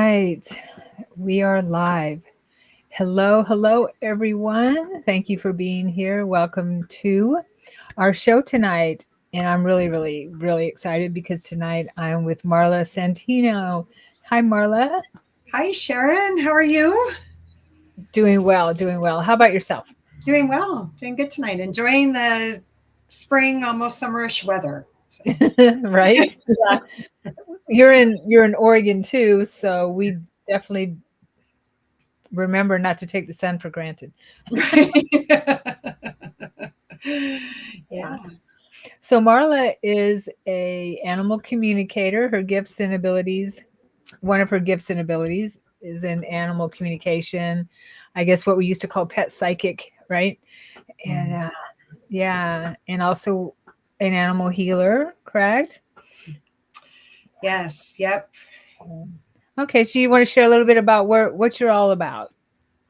right. We are live. Hello, everyone. Thank you for being here. Welcome to our show tonight. And I'm really excited because tonight I'm with Marla Santino. Hi, Marla. Hi, Sharon. How are you? Doing well. How about yourself? Doing well. Doing good tonight. Enjoying the spring, almost summerish weather. So, Right? Yeah. You're in Oregon too, so we definitely remember not to take the sun for granted. yeah. Yeah. So Marla is a animal communicator. Her gifts and abilities, one of her gifts and abilities is in animal communication. I guess what we used to call pet psychic, right? And yeah, and also an animal healer, correct? Yes. Yep. Okay, so you want to share a little bit about what you're all about,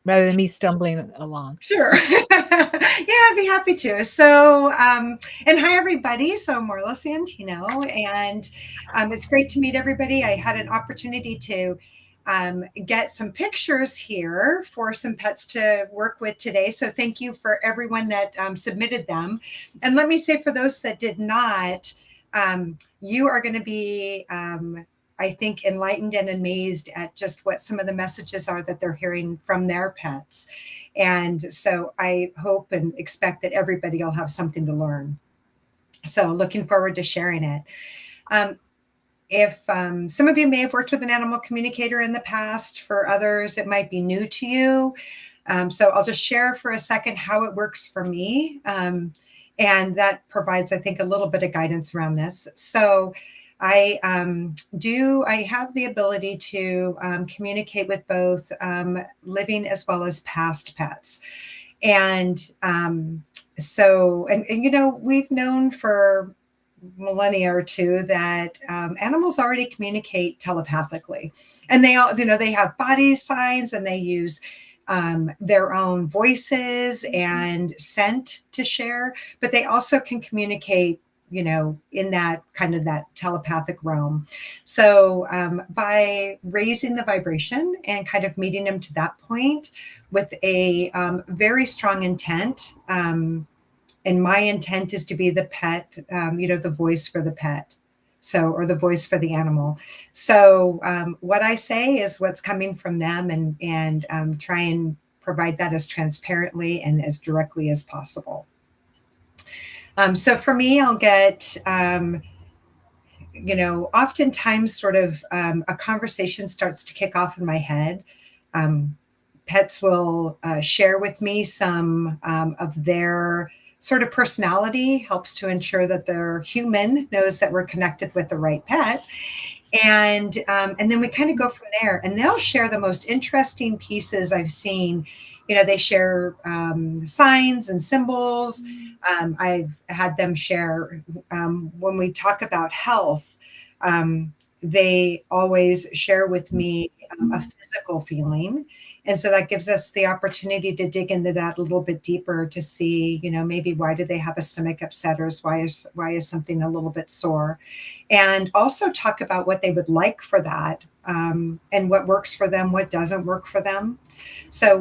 rather than me stumbling along. Sure. yeah, I'd be happy to. So, and hi, everybody. So, Marla Santino, and it's great to meet everybody. I had an opportunity to get some pictures here for some pets to work with today. So, thank you for everyone that submitted them. And let me say, for those that did not, you are going to be I think, enlightened and amazed at just what some of the messages are that they're hearing from their pets. And so I hope and expect that everybody will have something to learn. So looking forward to sharing it. Um, if some of you may have worked with an animal communicator in the past, for others, it might be new to you. So I'll just share for a second how it works for me. And that provides, I think, a little bit of guidance around this. So I have the ability to communicate with both living as well as past pets. And and you know, we've known for millennia or two that animals already communicate telepathically, and they all, you know, they have body signs and they use their own voices and scent to share, but they also can communicate, you know, in that kind of that telepathic realm. So by raising the vibration and kind of meeting them to that point with a very strong intent, and my intent is to be the pet, you know, the voice for the pet. So, or the voice for the animal. So, what I say is what's coming from them, and try and provide that as transparently and as directly as possible. So for me, I'll get, you know, oftentimes sort of a conversation starts to kick off in my head. Um, Pets will share with me some of their sort of personality, helps to ensure that their human knows that we're connected with the right pet. And then we kind of go from there, and they'll share the most interesting pieces I've seen. You know, they share signs and symbols. I've had them share when we talk about health. They always share with me a physical feeling, and so that gives us the opportunity to dig into that a little bit deeper to see, you know, maybe why do they have a stomach upset, or why is something a little bit sore, and also talk about what they would like for that, and what works for them, what doesn't work for them. So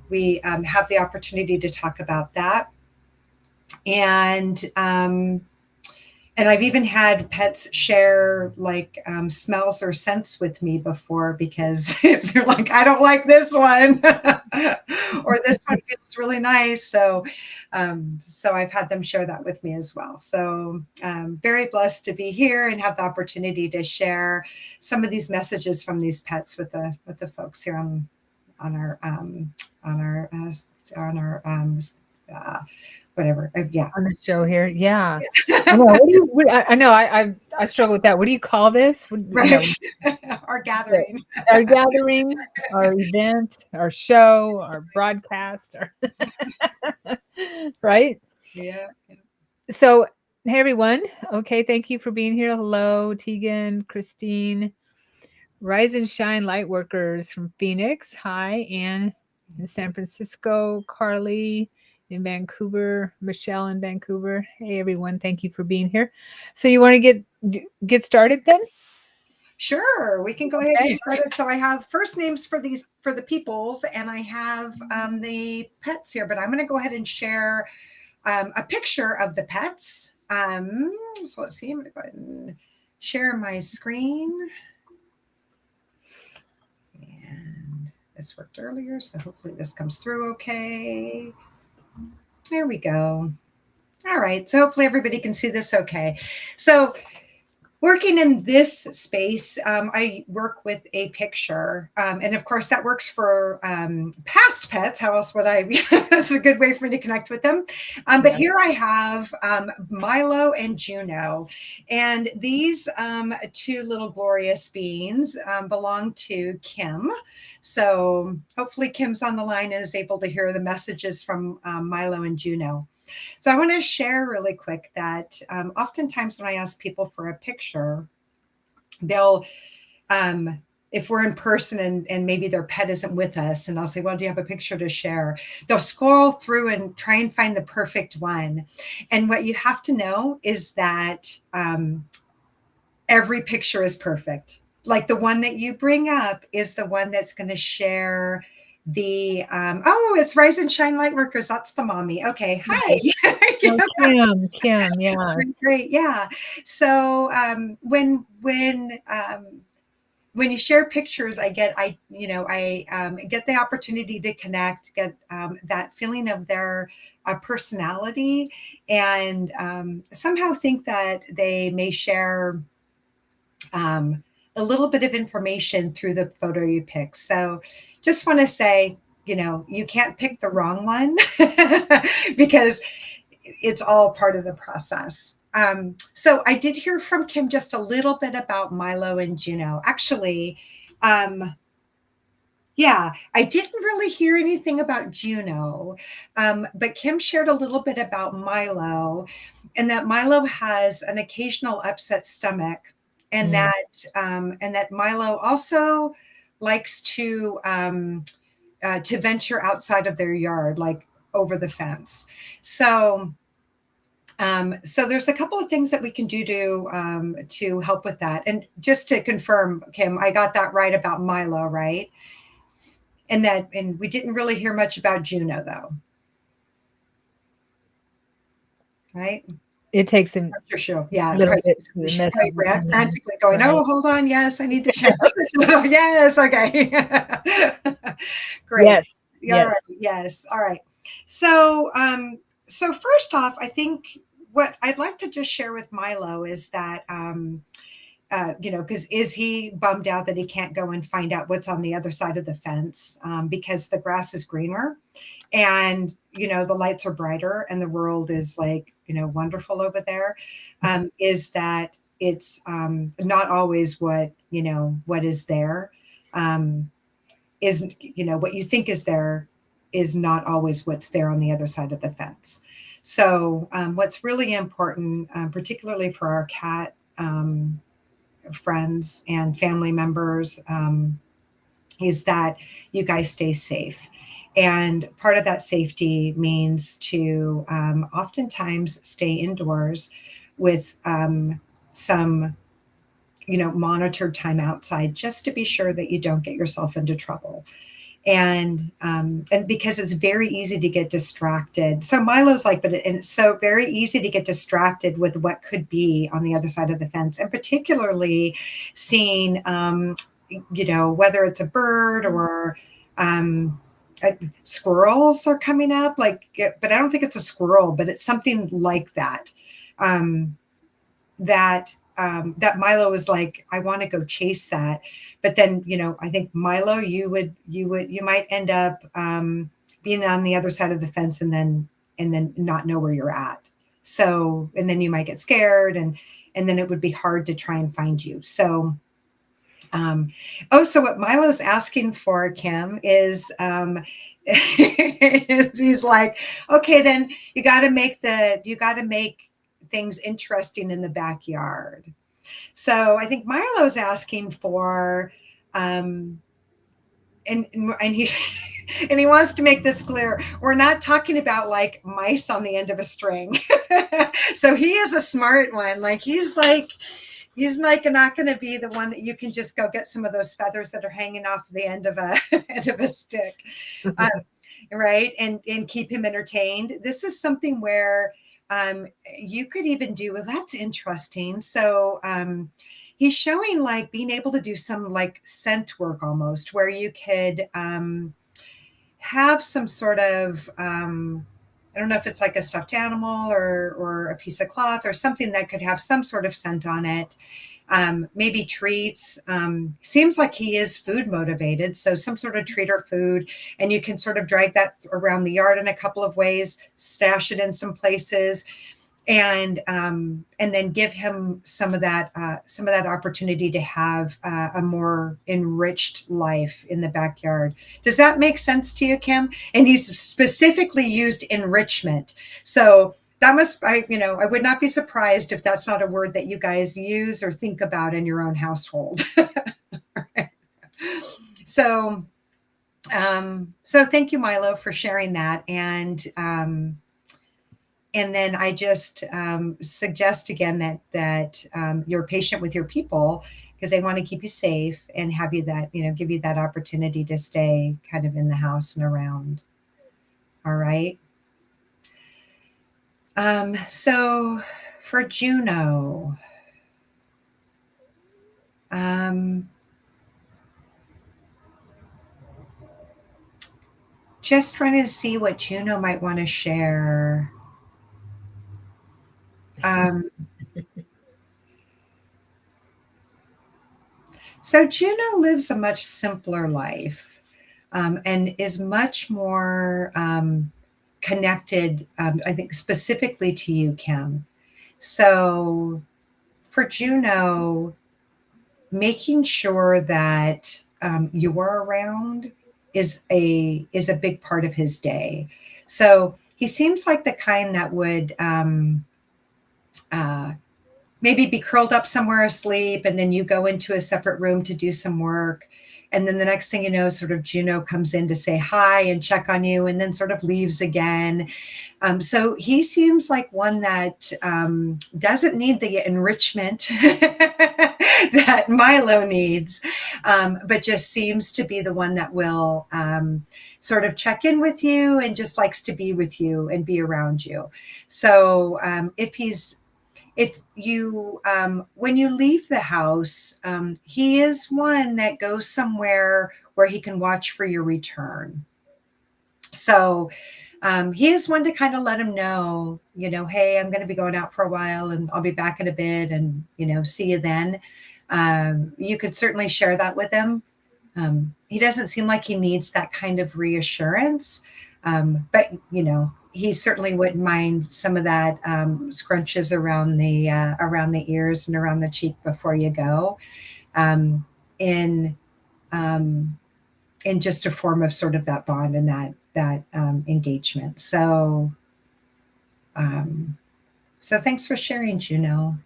we have the opportunity to talk about that, and and I've even had pets share like smells or scents with me before, because if they're like, I don't like this one, or this one feels really nice. So I've had them share that with me as well. So very blessed to be here and have the opportunity to share some of these messages from these pets with the folks here on our on our on our uh, whatever. Yeah. On the show here. Yeah. I know. What do you? I know. I struggle with that. What do you call this? Right. Our gathering. Our gathering, our event, our show, our broadcast, right? Yeah. So, hey everyone. Okay, thank you for being here. Hello, Tegan, Christine, Rise and Shine Light Workers from Phoenix. Hi, Anne in San Francisco, Carly in Vancouver, Michelle in Vancouver. Hey everyone, thank you for being here. So you want to get started then? Sure, we can go ahead and Okay. get started. So I have first names for the peoples, and I have the pets here. But I'm going to go ahead and share a picture of the pets. So let's see. I'm going to go ahead and share my screen. And this worked earlier, so hopefully this comes through okay. There we go. All right, so hopefully everybody can see this okay. So working in this space, I work with a picture. And of course, that works for past pets. How else would I? That's a good way for me to connect with them. But here I have Milo and Juno. And these two little glorious beings belong to Kim. So hopefully, Kim's on the line and is able to hear the messages from Milo and Juno. So I want to share really quick that oftentimes when I ask people for a picture, they'll, if we're in person and maybe their pet isn't with us, and I'll say, well, do you have a picture to share? They'll scroll through and try and find the perfect one. And what you have to know is that every picture is perfect. Like the one that you bring up is the one that's going to share the it's Rise and Shine Lightworkers. That's the mommy. Okay, hi. Yes. Oh, Kim, yeah. Great, yeah. So when you share pictures, I get get the opportunity to connect, get that feeling of their personality, and somehow think that they may share a little bit of information through the photo you pick. So just want to say, you can't pick the wrong one because it's all part of the process. So I did hear from Kim just a little bit about Milo and Juno. Actually, yeah, I didn't really hear anything about Juno, but Kim shared a little bit about Milo, and that Milo has an occasional upset stomach, and that Milo also likes to venture outside of their yard, like over the fence. So there's a couple of things that we can do to help with that. And just to confirm, Kim, I got that right about Milo, right? And we didn't really hear much about Juno, though. Right? It takes him sure. Yeah. little bit to mess frantically going, right. Oh, hold on. Yes, I need to share this. Yes. Okay. Great. Yes. Yes. Right. Yes. All right. So, so first off, I think what I'd like to just share with Milo is that, because is he bummed out that he can't go and find out what's on the other side of the fence because the grass is greener and, the lights are brighter and the world is like, wonderful over there? Is that it's not always what is there is, what you think is there is not always what's there on the other side of the fence. So what's really important, particularly for our cat friends and family members, is that you guys stay safe. And part of that safety means to oftentimes stay indoors with some, monitored time outside, just to be sure that you don't get yourself into trouble. And because it's very easy to get distracted. So Milo's like, and it's so very easy to get distracted with what could be on the other side of the fence, and particularly seeing, whether it's a bird or squirrels are coming up, but I don't think it's a squirrel, but it's something like that. That Milo was like, I want to go chase that. But then, I think Milo, you might end up being on the other side of the fence and then not know where you're at. So, and then you might get scared and then it would be hard to try and find you. So, so what Milo's asking for, Kim, is he's like, okay, then you got to make things interesting in the backyard. So I think Milo's asking for, and he and he wants to make this clear. We're not talking about like mice on the end of a string. So he is a smart one. Like he's like, He's like not going to be the one that you can just go get some of those feathers that are hanging off the end of a end of a stick, um, right? And keep him entertained. This is something where you could even do. Well, that's interesting. So he's showing like being able to do some like scent work almost, where you could have some sort of I don't know if it's like a stuffed animal or a piece of cloth or something that could have some sort of scent on it. Maybe treats. Seems like he is food motivated, so some sort of treat or food, and you can sort of drag that around the yard in a couple of ways, stash it in some places, and then give him some of that opportunity to have a more enriched life in the backyard. Does that make sense to you, Kim? And he's specifically used enrichment, so that must I would not be surprised if that's not a word that you guys use or think about in your own household. so so thank you, Milo, for sharing that. And then I just suggest again that you're patient with your people, because they want to keep you safe and have you that, give you that opportunity to stay kind of in the house and around. All right. So for Juno, um, just trying to see what Juno might want to share. Um, so Juno lives a much simpler life, and is much more connected, I think, specifically to you, Kim. So for Juno, making sure that you're around is a big part of his day. So he seems like the kind that would uh, maybe be curled up somewhere asleep, and then you go into a separate room to do some work. And then the next thing you know, sort of Juno comes in to say hi and check on you, and then sort of leaves again. So he seems like one that doesn't need the enrichment that Milo needs, but just seems to be the one that will sort of check in with you and just likes to be with you and be around you. So if you when you leave the house, he is one that goes somewhere where he can watch for your return. So he is one to kind of let him know, hey, I'm going to be going out for a while and I'll be back in a bit, and see you then. You could certainly share that with him. He doesn't seem like he needs that kind of reassurance, but he certainly wouldn't mind some of that scrunches around the ears and around the cheek before you go, in um, in just a form of sort of that bond and that engagement. Um, so thanks for sharing, Juno.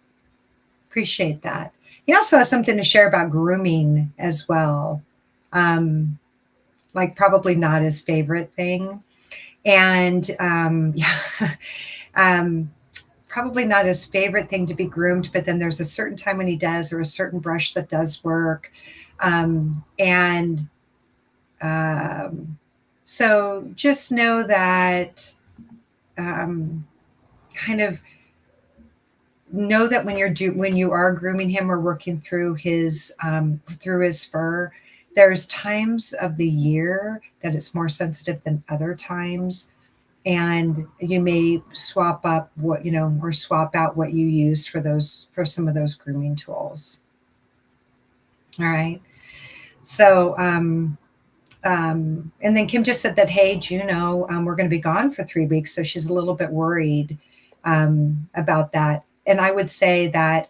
Appreciate that. He also has something to share about grooming as well. Um, like probably not his favorite thing. And yeah, um, probably not his favorite thing to be groomed, but then there's a certain time when he does, or a certain brush that does work. And um, so just know that, um, kind of know that when you are grooming him or working through his fur, there's times of the year that it's more sensitive than other times, and you may swap up or swap out what you use for some of those grooming tools. All right. So and then Kim just said that, hey, Juno, we're going to be gone for 3 weeks, so she's a little bit worried about that. And I would say that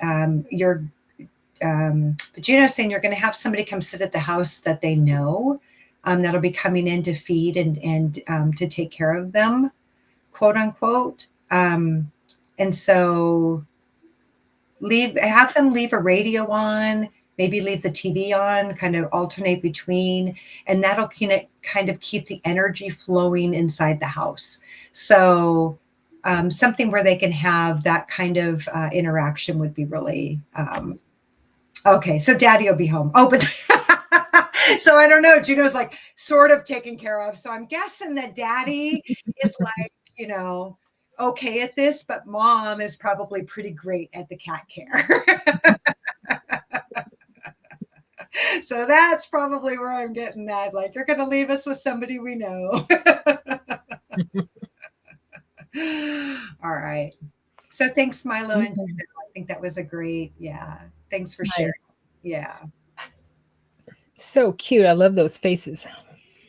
but Juno's saying you're going to have somebody come sit at the house that they know, that'll be coming in to feed and to take care of them, quote unquote. And so have them leave a radio on, maybe leave the TV on, kind of alternate between, and that'll kind of keep the energy flowing inside the house. So something where they can have that kind of interaction would be really Okay, so daddy will be home. Oh, but so I don't know. Juno's like sort of taken care of. So I'm guessing that daddy is like, okay at this, but mom is probably pretty great at the cat care. So that's probably where I'm getting that. Like, you're going to leave us with somebody we know. All right. So thanks, Milo and Juno. I think that was a great, yeah. Thanks for sharing. Nice. Yeah. So cute. I love those faces.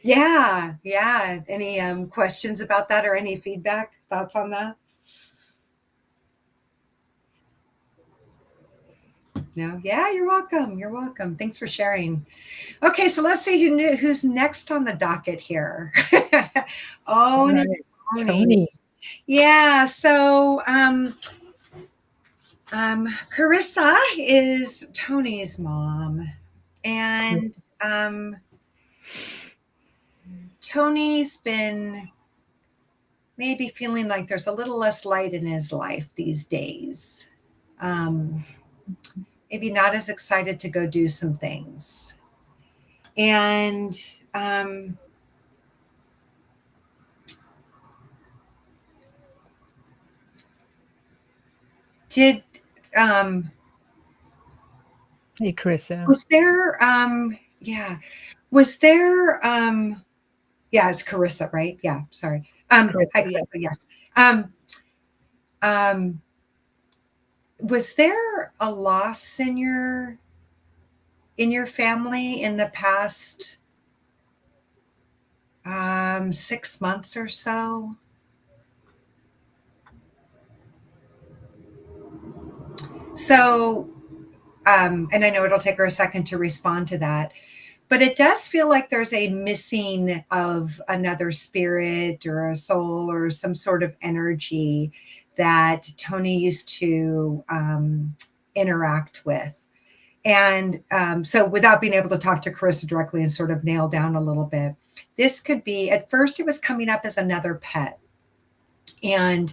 Yeah. Yeah. Any questions about that or any feedback, thoughts on that? No? Yeah, you're welcome. You're welcome. Thanks for sharing. Okay, so let's see who's next on the docket here. Oh, All and it's right. Tony. Tony. Yeah, so Carissa is Tony's mom, and Tony's been maybe feeling like there's a little less light in his life these days. Um, Maybe not as excited to go do some things. And did Hey, Carissa. was there yeah, was there yeah, it's Carissa, right? Yeah, sorry. Carissa, Hi yeah. Carissa, yes. Um um was there a loss in your family in the past 6 months or so? So and I know it'll take her a second to respond to that, but it does feel like there's a missing of another spirit or a soul or some sort of energy that Tony used to interact with. And so, without being able to talk to Carissa directly and sort of nail down a little bit, this could be at first it was coming up as another pet. And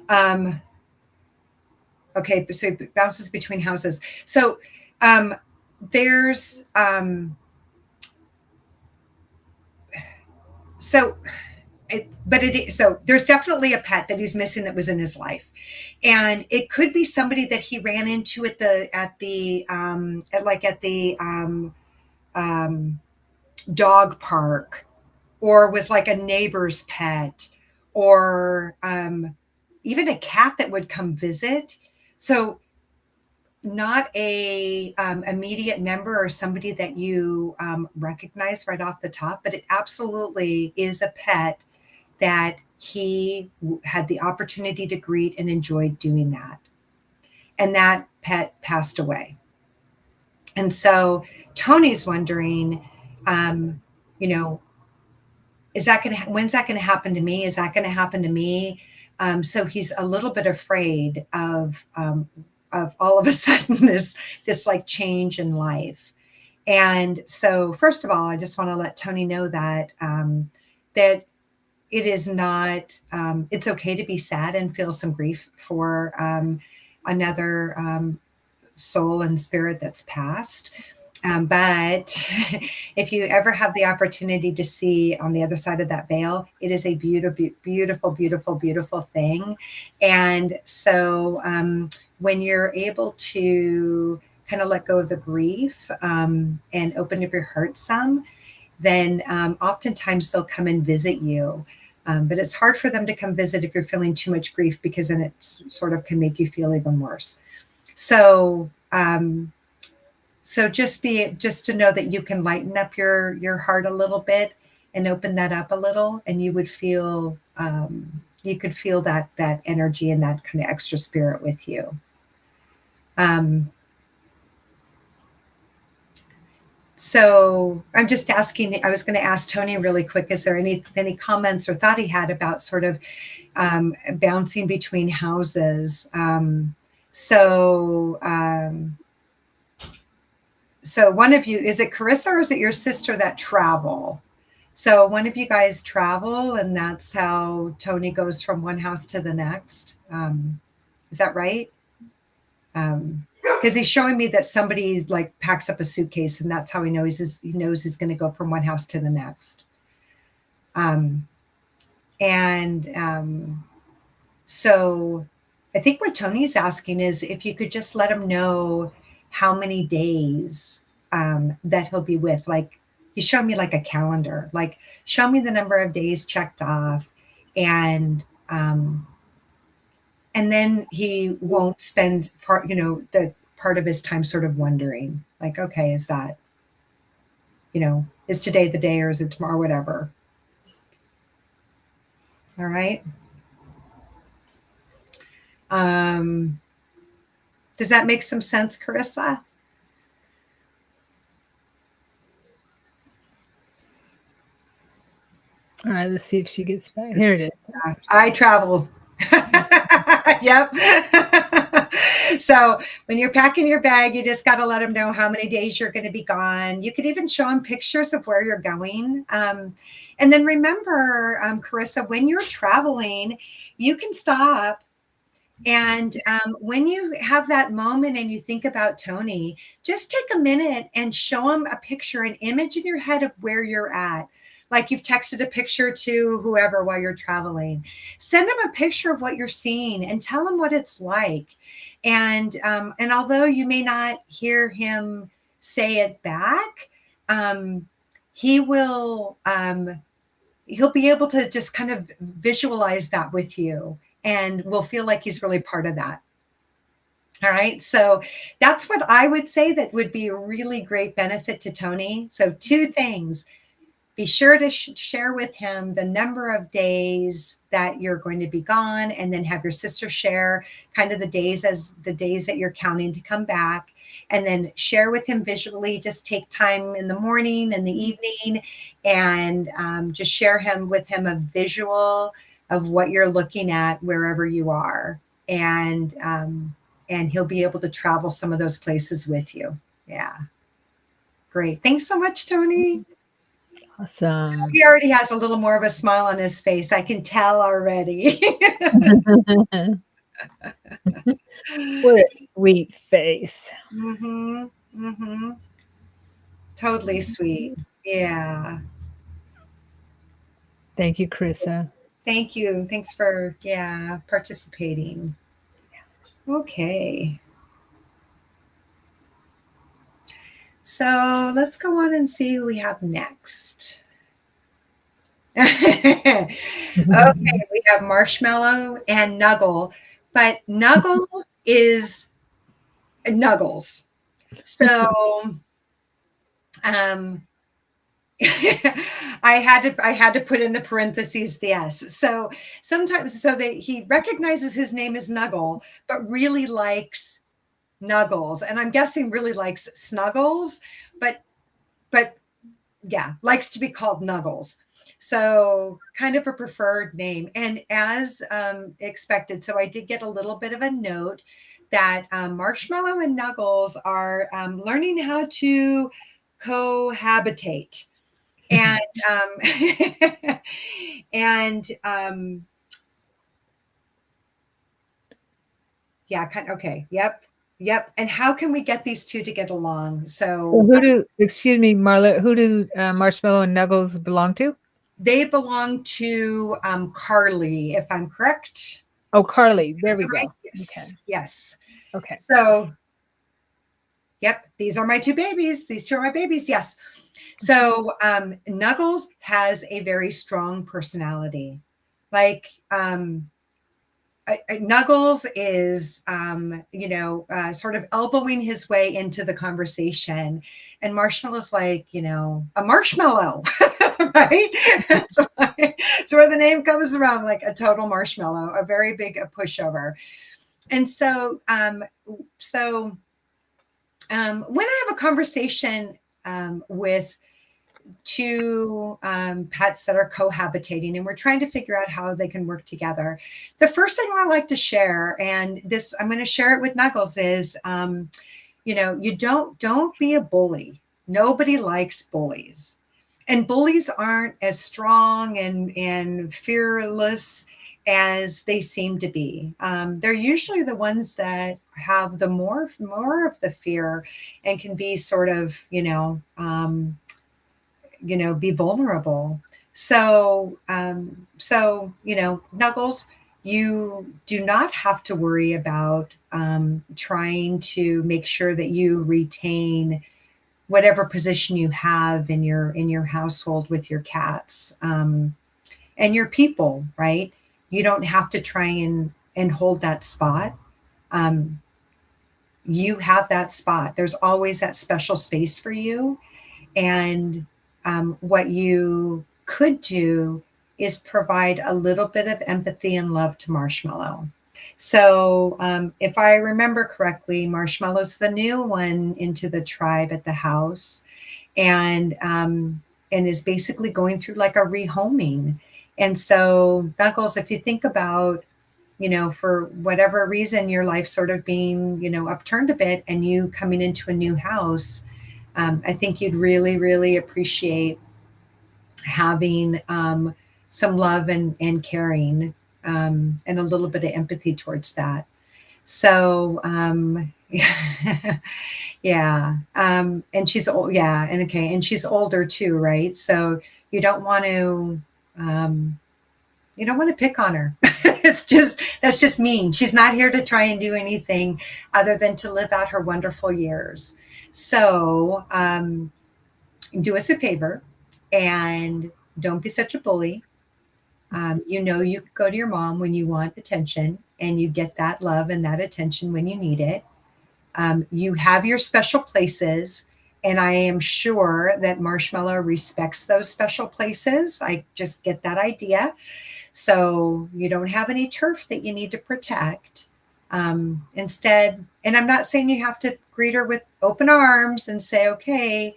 um, okay, so it bounces between houses. So, there's so so there's definitely a pet that he's missing that was in his life, and it could be somebody that he ran into at the dog park, or was like a neighbor's pet, or even a cat that would come visit. So not a immediate member or somebody that you recognize right off the top, but it absolutely is a pet that he had the opportunity to greet and enjoyed doing that. And that pet passed away. And so Tony's wondering, um, you know, when's that going to happen to me? Is that going to happen to me? So he's a little bit afraid of all of a sudden this like change in life. And so, first of all, I just want to let Tony know that that it is not. It's okay to be sad and feel some grief for another soul and spirit that's passed. But if you ever have the opportunity to see on the other side of that veil, it is a beautiful, beautiful, beautiful, beautiful thing. And so when you're able to kind of let go of the grief and open up your heart some, then oftentimes they'll come and visit you. But it's hard for them to come visit if you're feeling too much grief, because then it sort of can make you feel even worse. So, just to know that you can lighten up your heart a little bit and open that up a little, and you would feel you could feel that energy and that kind of extra spirit with you. So I'm just asking. I was going to ask Tony really quick. Is there any comments or thought he had about sort of bouncing between houses? So. So one of you, is it Carissa or is it your sister that travel? So one of you guys travel, and that's how Tony goes from one house to the next. Is that right? because he's showing me that somebody like packs up a suitcase, and that's how he knows he's going to go from one house to the next. Um, and So I think what Tony's asking is if you could just let him know how many days that he'll be with. Like he's showing me like a calendar, like show me the number of days checked off, and and then he won't spend the part of his time sort of wondering, like, okay, is that, is today the day or is it tomorrow, whatever. All right. Um, does that make some sense, Carissa? All right, let's see if she gets back. Here it is. I travel. Yep. So when you're packing your bag, you just got to let them know how many days you're going to be gone. You could even show them pictures of where you're going. And then remember, Carissa, when you're traveling, you can stop. And when you have that moment and you think about Tony, just take a minute and show him a picture, an image in your head of where you're at. Like you've texted a picture to whoever while you're traveling. Send him a picture of what you're seeing and tell him what it's like. And although you may not hear him say it back, he will he'll be able to just kind of visualize that with you and will feel like he's really part of that. All right. So that's what I would say that would be a really great benefit to Tony. So 2 things. Be sure to share with him the number of days that you're going to be gone, and then have your sister share kind of the days as the days that you're counting to come back. And then share with him visually. Just take time in the morning and the evening and just share with him a visual of what you're looking at wherever you are. And he'll be able to travel some of those places with you. Yeah. Great. Thanks so much, Tony. Awesome. He already has a little more of a smile on his face. I can tell already. What a sweet face. Mm-hmm. Mm-hmm. Totally sweet. Yeah. Thank you, Carissa. Thank you. Thanks for participating. Okay. So let's go on and see who we have next. Okay, we have Marshmallow and Nuggle, but Nuggle is Nuggles. So I had to put in the parentheses the S. So sometimes that he recognizes his name as Nuggle, but really likes Nuggles, and I'm guessing really likes Snuggles, but yeah, likes to be called Nuggles. So kind of a preferred name. And as expected, so I did get a little bit of a note that Marshmallow and Nuggles are learning how to cohabitate. And okay, yep. And how can we get these 2 to get along? So excuse me, Marla, who do Marshmallow and Nuggles belong to? They belong to Carly, if I'm correct. Oh, Carly. There we go. Yes. Okay. Yes. Okay. So, yep, these are my 2 babies. These 2 are my babies. Yes. So Nuggles has a very strong personality. Like Nuggles is, sort of elbowing his way into the conversation, and Marshmallow's like, a marshmallow, right? So where the name comes from, like a total marshmallow, a very big pushover. And so, when I have a conversation with 2 pets that are cohabitating and we're trying to figure out how they can work together, the first thing I like to share, and this I'm going to share it with Nuggles, is you don't be a bully. Nobody likes bullies, and bullies aren't as strong and fearless as they seem to be. They're usually the ones that have the more of the fear and can be sort of, be vulnerable. So Nuggles, you do not have to worry about trying to make sure that you retain whatever position you have in your household with your cats, and your people, right? You don't have to try and hold that spot. Um, you have that spot. There's always that special space for you. And what you could do is provide a little bit of empathy and love to Marshmallow. So, if I remember correctly, Marshmallow's the new one into the tribe at the house, and is basically going through like a rehoming. And so, Knuckles, if you think about, for whatever reason, your life sort of being, upturned a bit, and you coming into a new house, I think you'd really, really appreciate having some love and caring, and a little bit of empathy towards that. So, yeah. And she's old. Yeah. And okay. And she's older too, right? So you don't want to, um, you don't want to pick on her. That's just mean. She's not here to try and do anything other than to live out her wonderful years. So, do us a favor and don't be such a bully. You can go to your mom when you want attention, and you get that love and that attention when you need it. You have your special places, and I am sure that Marshmallow respects those special places. I just get that idea. So you don't have any turf that you need to protect. Instead, and I'm not saying you have to greet her with open arms and say, okay,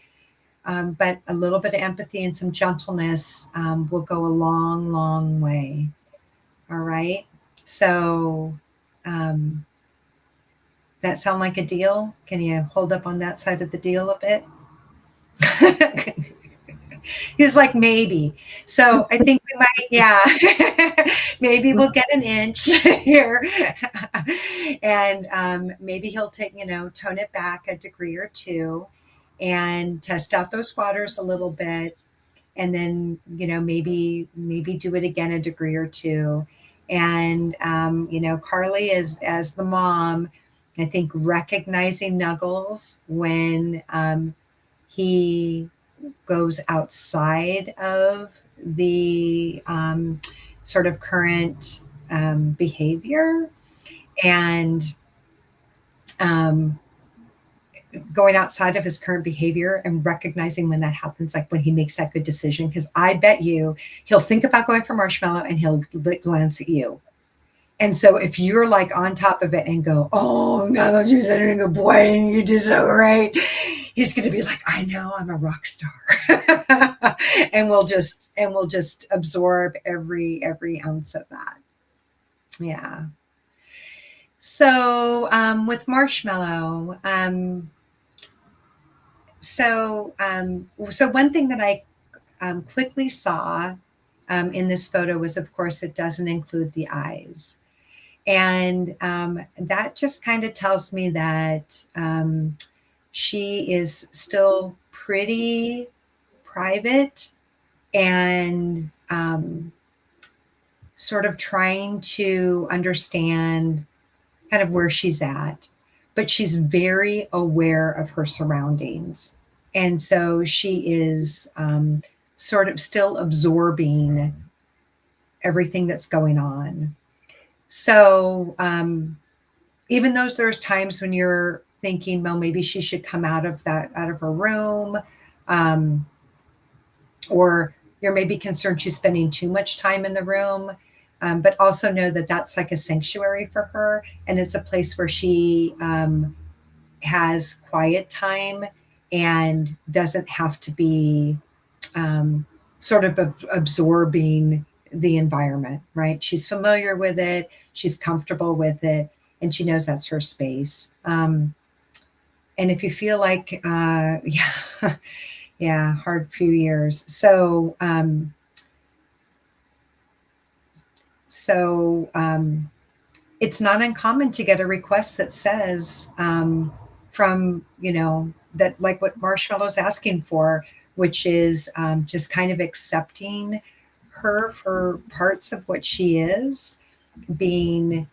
but a little bit of empathy and some gentleness will go a long, long way. All right. So, um, that sound like a deal? Can you hold up on that side of the deal a bit? He's like, maybe. So I think we might, yeah, maybe we'll get an inch here. And maybe he'll take, tone it back a degree or two and test out those waters a little bit. And then, maybe do it again a degree or two. And, Carly is, as the mom, I think recognizing Nuggles when he goes outside of the sort of current behavior, and um, going outside of his current behavior and recognizing when that happens, like when he makes that good decision. Because I bet you he'll think about going for Marshmallow and he'll glance at you. And so if you're like on top of it and go, oh, no, you're such a good boy and you did so great, he's going to be like, I know, I'm a rock star. And we'll just absorb every ounce of that. Yeah. So with Marshmallow, so one thing that I quickly saw in this photo was, of course, it doesn't include the eyes. And that just kind of tells me that she is still pretty private and sort of trying to understand kind of where she's at. But she's very aware of her surroundings. And so she is sort of still absorbing everything that's going on. So, even though there's times when you're thinking, well, maybe she should come out of her room, um, or you're maybe concerned she's spending too much time in the room, but also know that that's like a sanctuary for her, and it's a place where she has quiet time and doesn't have to be um, sort of absorbing the environment, right? She's familiar with it, she's comfortable with it, and she knows that's her space. And if you feel like, yeah, yeah, hard few years. So it's not uncommon to get a request that says from, that like what Marshmallow's asking for, which is just kind of accepting her for parts of what she is, being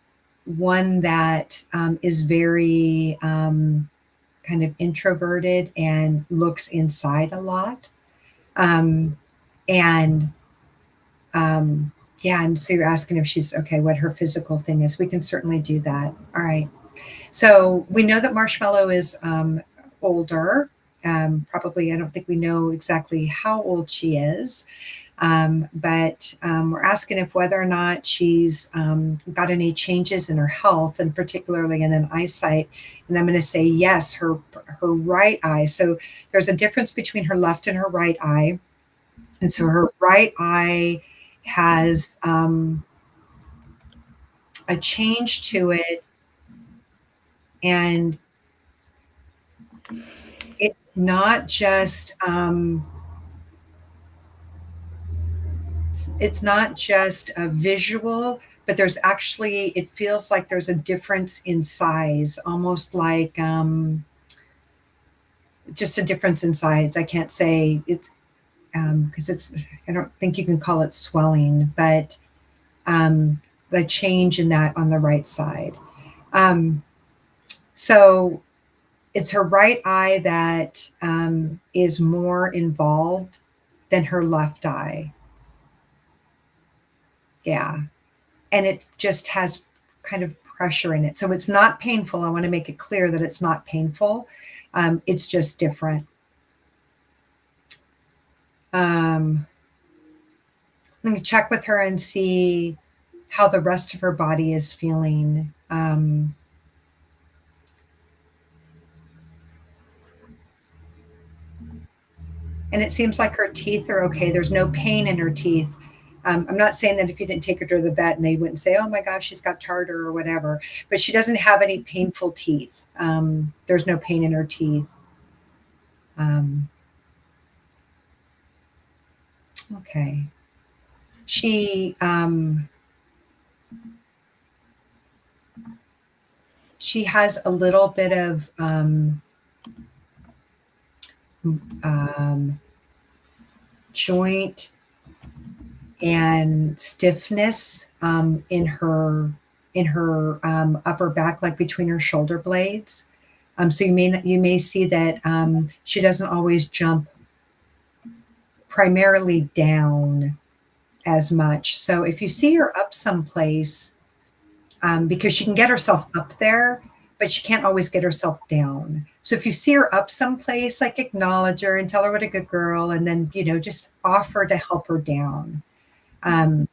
one that is very kind of introverted and looks inside a lot. Um, and yeah, and so you're asking if she's okay, what her physical thing is. We can certainly do that. All right. So we know that Marshmallow is older. Probably, I don't think we know exactly how old she is. But we're asking if whether or not she's got any changes in her health, and particularly in an eyesight. And I'm going to say yes, her right eye. So there's a difference between her left and her right eye, and so her right eye has a change to it, and it's not just it's not just a visual, but there's actually, it feels like there's a difference in size, almost like just a difference in size. I can't say it's because it's, I don't think you can call it swelling, but the change in that on the right side. So it's her right eye that is more involved than her left eye. Yeah. And it just has kind of pressure in it. So it's not painful. I want to make it clear that it's not painful. It's just different. Let me check with her and see how the rest of her body is feeling. And it seems like her teeth are okay. There's no pain in her teeth. I'm not saying that if you didn't take her to the vet and they wouldn't say, oh my gosh, she's got tartar or whatever, but she doesn't have any painful teeth. There's no pain in her teeth. Okay. She has a little bit of joint and stiffness in her upper back, like between her shoulder blades. So you may see that she doesn't always jump primarily down as much. So if you see her up someplace, because she can get herself up there, but she can't always get herself down. So if you see her up someplace, like acknowledge her and tell her what a good girl, and then just offer to help her down, and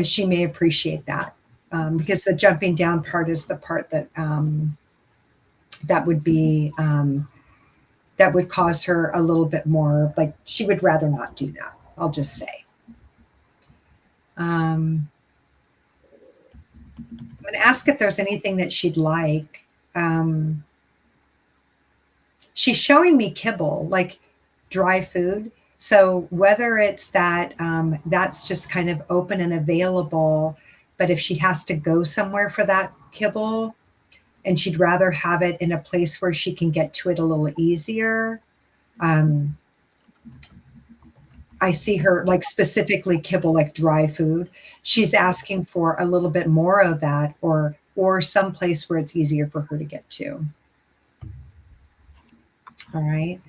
she may appreciate that, because the jumping down part is the part that that would be that would cause her a little bit more, like she would rather not do that. I'll just say. I'm going to ask if there's anything that she'd like. She's showing me kibble, like dry food. So whether it's that that's just kind of open and available, but if she has to go somewhere for that kibble and she'd rather have it in a place where she can get to it a little easier, I see her like specifically kibble, like dry food. She's asking for a little bit more of that, or some place where it's easier for her to get to. All right.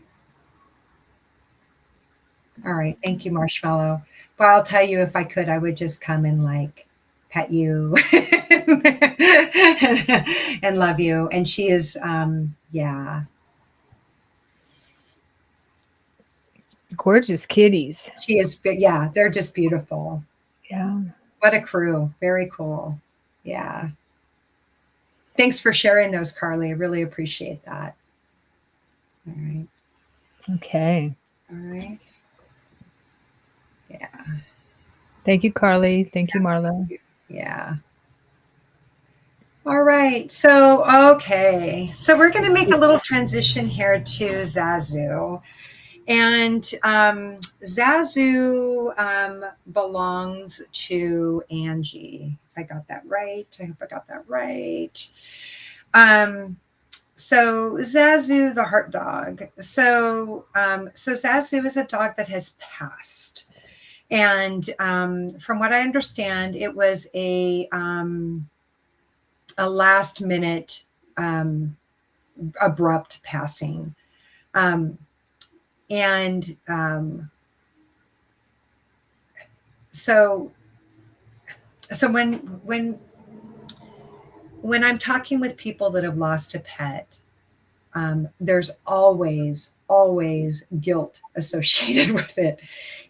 All right. Thank you, Marshmallow. But I'll tell you, if I could, I would just come and like pet you and love you. And she is, yeah, Gorgeous kitties. she is, yeah, they're just beautiful. Yeah. What a crew. Very cool. Yeah. Thanks for sharing those, Carly. I really appreciate that. All right. Okay. All right. Yeah. Thank you, Carly. Thank you, Marla. Yeah. All right. So, okay. So we're going to make a little transition here to Zazu. And Zazu belongs to Angie. If I got that right, I hope I got that right. So Zazu, the heart dog. So Zazu is a dog that has passed, and from what I understand, it was a last minute um, abrupt passing. Um, and so so when I'm talking with people that have lost a pet, there's always guilt associated with it.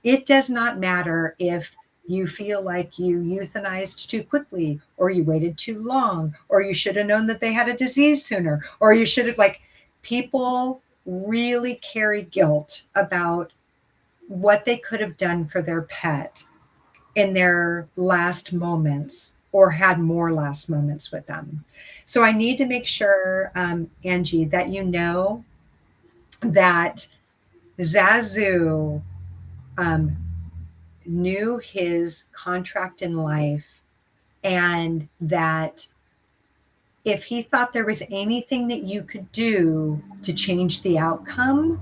It does not matter if you feel like you euthanized too quickly, or you waited too long, or you should have known that they had a disease sooner, or you should have, like, people really carry guilt about what they could have done for their pet in their last moments, or had more last moments with them. So I need to make sure, Angie, that you know that Zazu um, knew his contract in life, and that if he thought there was anything that you could do to change the outcome,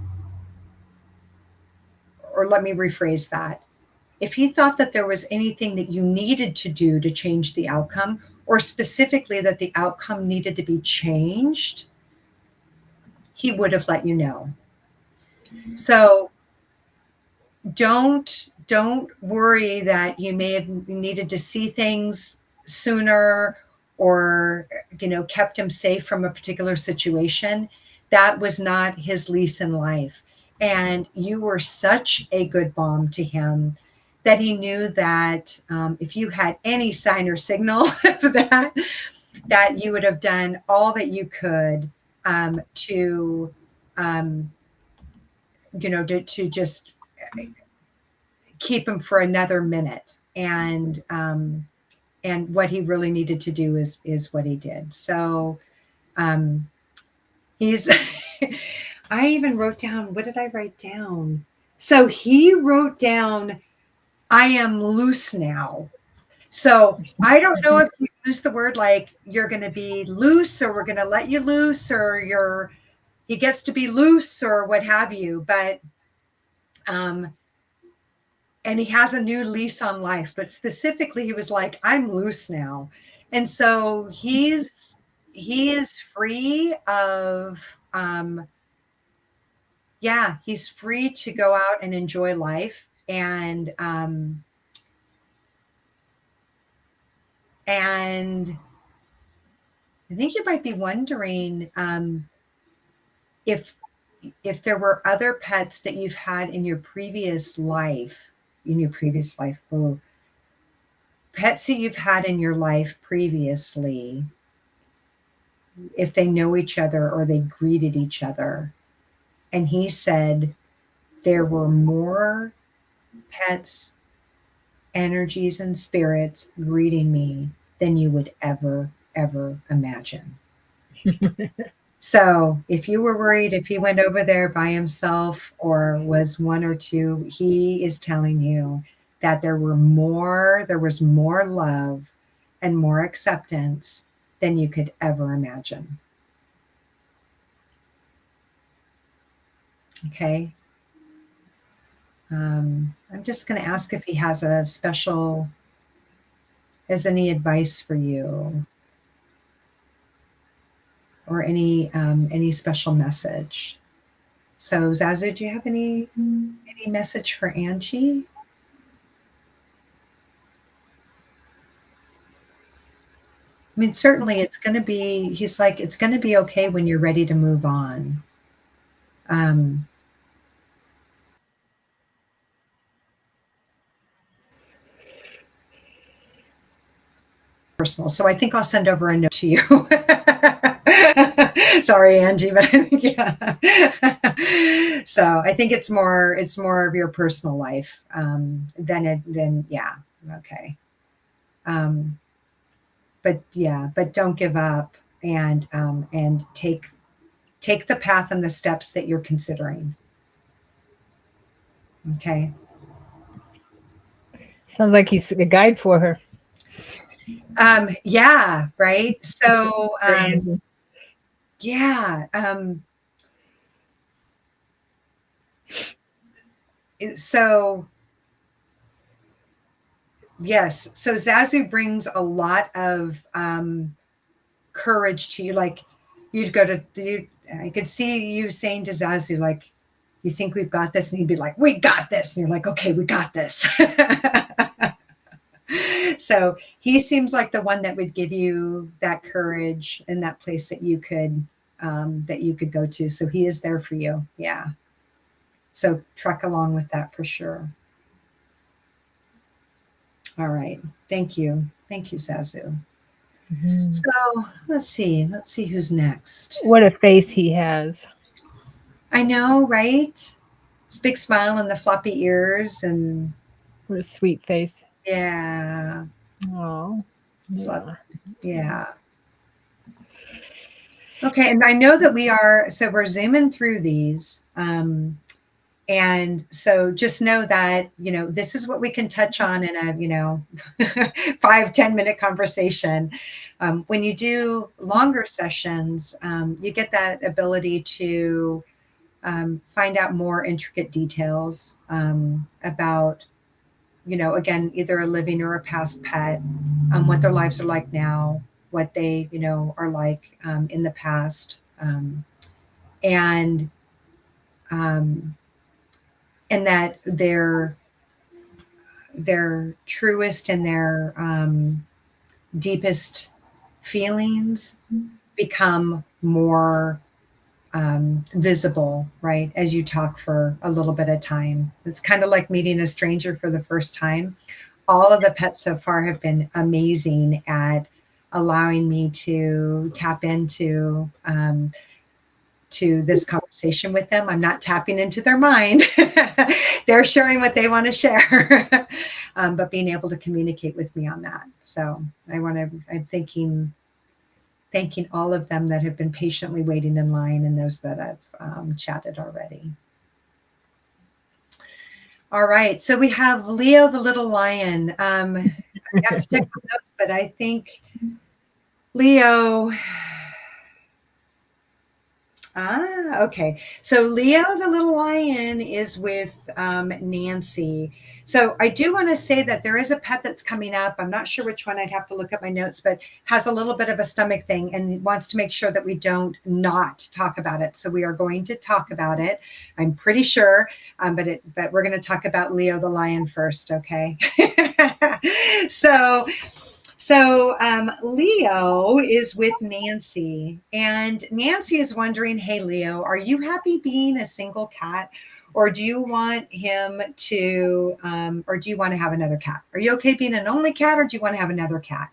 or let me rephrase that, if he thought that there was anything that you needed to do to change the outcome, or specifically that the outcome needed to be changed, he would have let you know. So don't worry that you may have needed to see things sooner, or kept him safe from a particular situation. That was not his lease in life, and you were such a good mom to him that he knew that, if you had any sign or signal that you would have done all that you could, to um, to just keep him for another minute. And what he really needed to do is what he did. So um, he's I even wrote down, what did I write down? So he wrote down, I am loose now. So I don't know if you use the word like you're going to be loose, or we're going to let you loose, or he gets to be loose, or what have you. But and he has a new lease on life. But specifically, he was like, I'm loose now. And so he is free of, yeah, he's free to go out and enjoy life. And I think you might be wondering, if there were other pets that you've had in your previous life, oh, pets that you've had in your life previously, if they know each other or they greeted each other. And he said there were more pets, energies, and spirits greeting me than you would ever imagine. So if you were worried if he went over there by himself or was one or two, he is telling you that there was more love and more acceptance than you could ever imagine. Okay. I'm just going to ask if he has any advice for you, or any special message. So Zazu, do you have any message for Angie? I mean, certainly it's going to be, he's like, it's going to be okay when you're ready to move on. Um, Personal. So I think I'll send over a note to you. Sorry, Angie, but I think, yeah. So I think it's more of your personal life, than yeah. Okay. Um, but don't give up, and take the path and the steps that you're considering. Okay. Sounds like he's a guide for her. Yeah, right. So, For Angie. yeah. So, yes. So Zazu brings a lot of courage to you. Like you'd go to you. I could see you saying to Zazu, like, "You think we've got this?" And he'd be like, "We got this." And you're like, "Okay, we got this." So he seems like the one that would give you that courage and that place that you could go to. So he is there for you. Yeah. So truck along with that for sure. All right. Thank you. Thank you, Zazu. Mhm. So let's see. Let's see who's next. What a face he has. I know, right? This big smile and the floppy ears and What a sweet face. yeah. Oh, Love yeah. it. Yeah. Okay. And I know that so we're zooming through these. And so just know that, this is what we can touch on in a, 5-10 minute conversation. When you do longer sessions, you get that ability to find out more intricate details about, again, either a living or a past pet, what their lives are like now, what they, are like in the past. And, um, and that their truest and their deepest feelings become more visible, right? As you talk for a little bit of time. It's kind of like meeting a stranger for the first time. All of the pets so far have been amazing at allowing me to tap into to this conversation with them. I'm not tapping into their mind. They're sharing what they want to share, but being able to communicate with me on that. So I'm thanking all of them that have been patiently waiting in line and those that I've chatted already. All right. So we have Leo the little lion. I have to check my notes, but I think Leo. Okay. So Leo the little lion is with Nancy. So I do want to say that there is a pet that's coming up. I'm not sure which one. I'd have to look at my notes, but has a little bit of a stomach thing and wants to make sure that we don't not talk about it. So we are going to talk about it. I'm pretty sure, but we're going to talk about Leo the lion first. Okay. so Leo is with Nancy, and Nancy is wondering, hey, Leo, are you happy being a single cat? Or do you want him to, or do you want to have another cat? Are you okay being an only cat, or do you want to have another cat?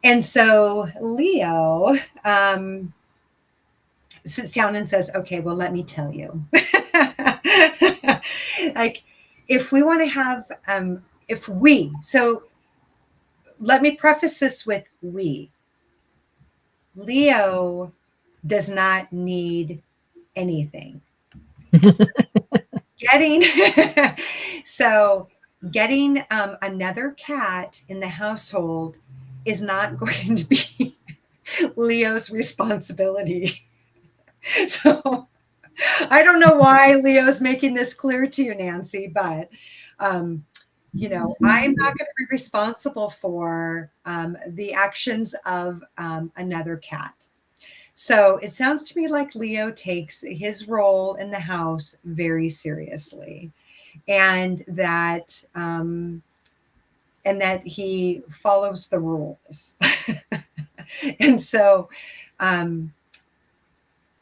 And so Leo sits down and says, okay, well, let me tell you. Like, if we want to have, so let me preface this with we. Leo does not need anything. So getting so getting another cat in the household is not going to be Leo's responsibility. So I don't know why Leo's making this clear to you, Nancy, but I'm not going to be responsible for the actions of another cat. So it sounds to me like Leo takes his role in the house very seriously, and that he follows the rules. And um,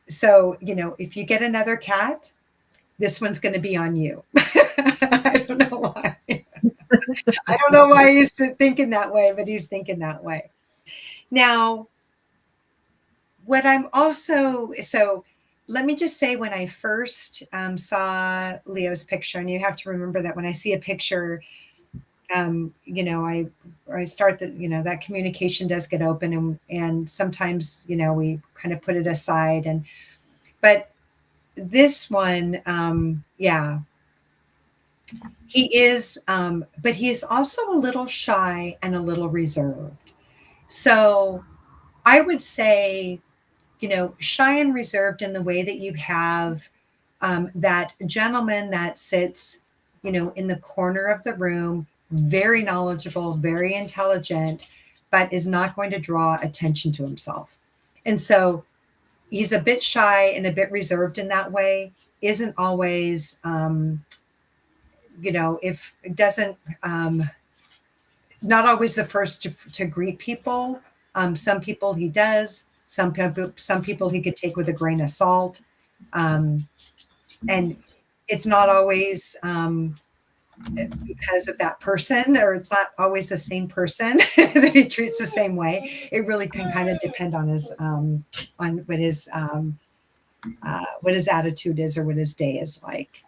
if you get another cat, this one's going to be on you. I don't know why. I don't know why he's thinking that way, but he's thinking that way. Now, what I'm also so let me just say, when I first saw Leo's picture, and you have to remember that when I see a picture, I start that, that communication does get open, and sometimes, we kind of put it aside, but this one, yeah, He is, but he is also a little shy and a little reserved. So I would say, shy and reserved in the way that you have that gentleman that sits, in the corner of the room, very knowledgeable, very intelligent, but is not going to draw attention to himself. And so he's a bit shy and a bit reserved in that way, isn't always, if it doesn't, not always the first to greet people. Some people he does. Some people he could take with a grain of salt, and it's not always because of that person, or it's not always the same person that he treats the same way. It really can kind of depend on his on what his attitude is or what his day is like.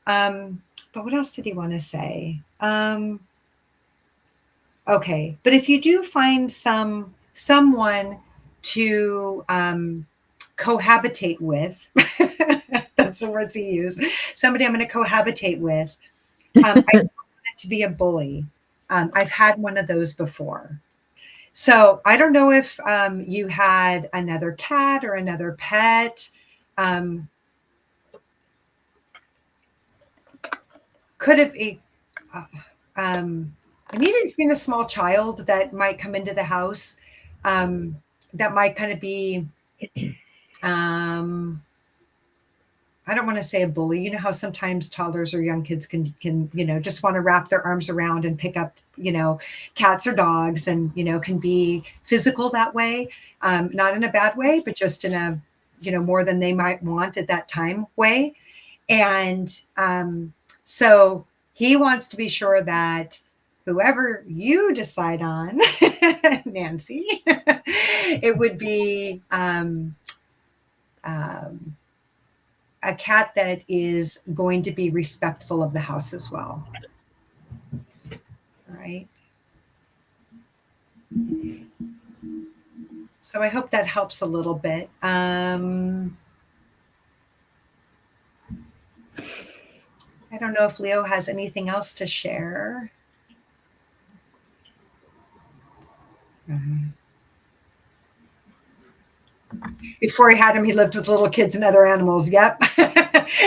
But what else did he want to say? Okay, but if you do find someone to cohabitate with, that's the words he used. Somebody I'm going to cohabitate with. I don't want it to be a bully. I've had one of those before. So I don't know if you had another cat or another pet. Could have, and even seen a small child that might come into the house, that might kind of be, I don't want to say a bully. You know how sometimes toddlers or young kids can just want to wrap their arms around and pick up cats or dogs, and can be physical that way, not in a bad way, but just in a more than they might want at that time way. And so he wants to be sure that whoever you decide on, Nancy, it would be a cat that is going to be respectful of the house as well. All right. So I hope that helps a little bit. I don't know if Leo has anything else to share. Before he had him, he lived with little kids and other animals. Yep.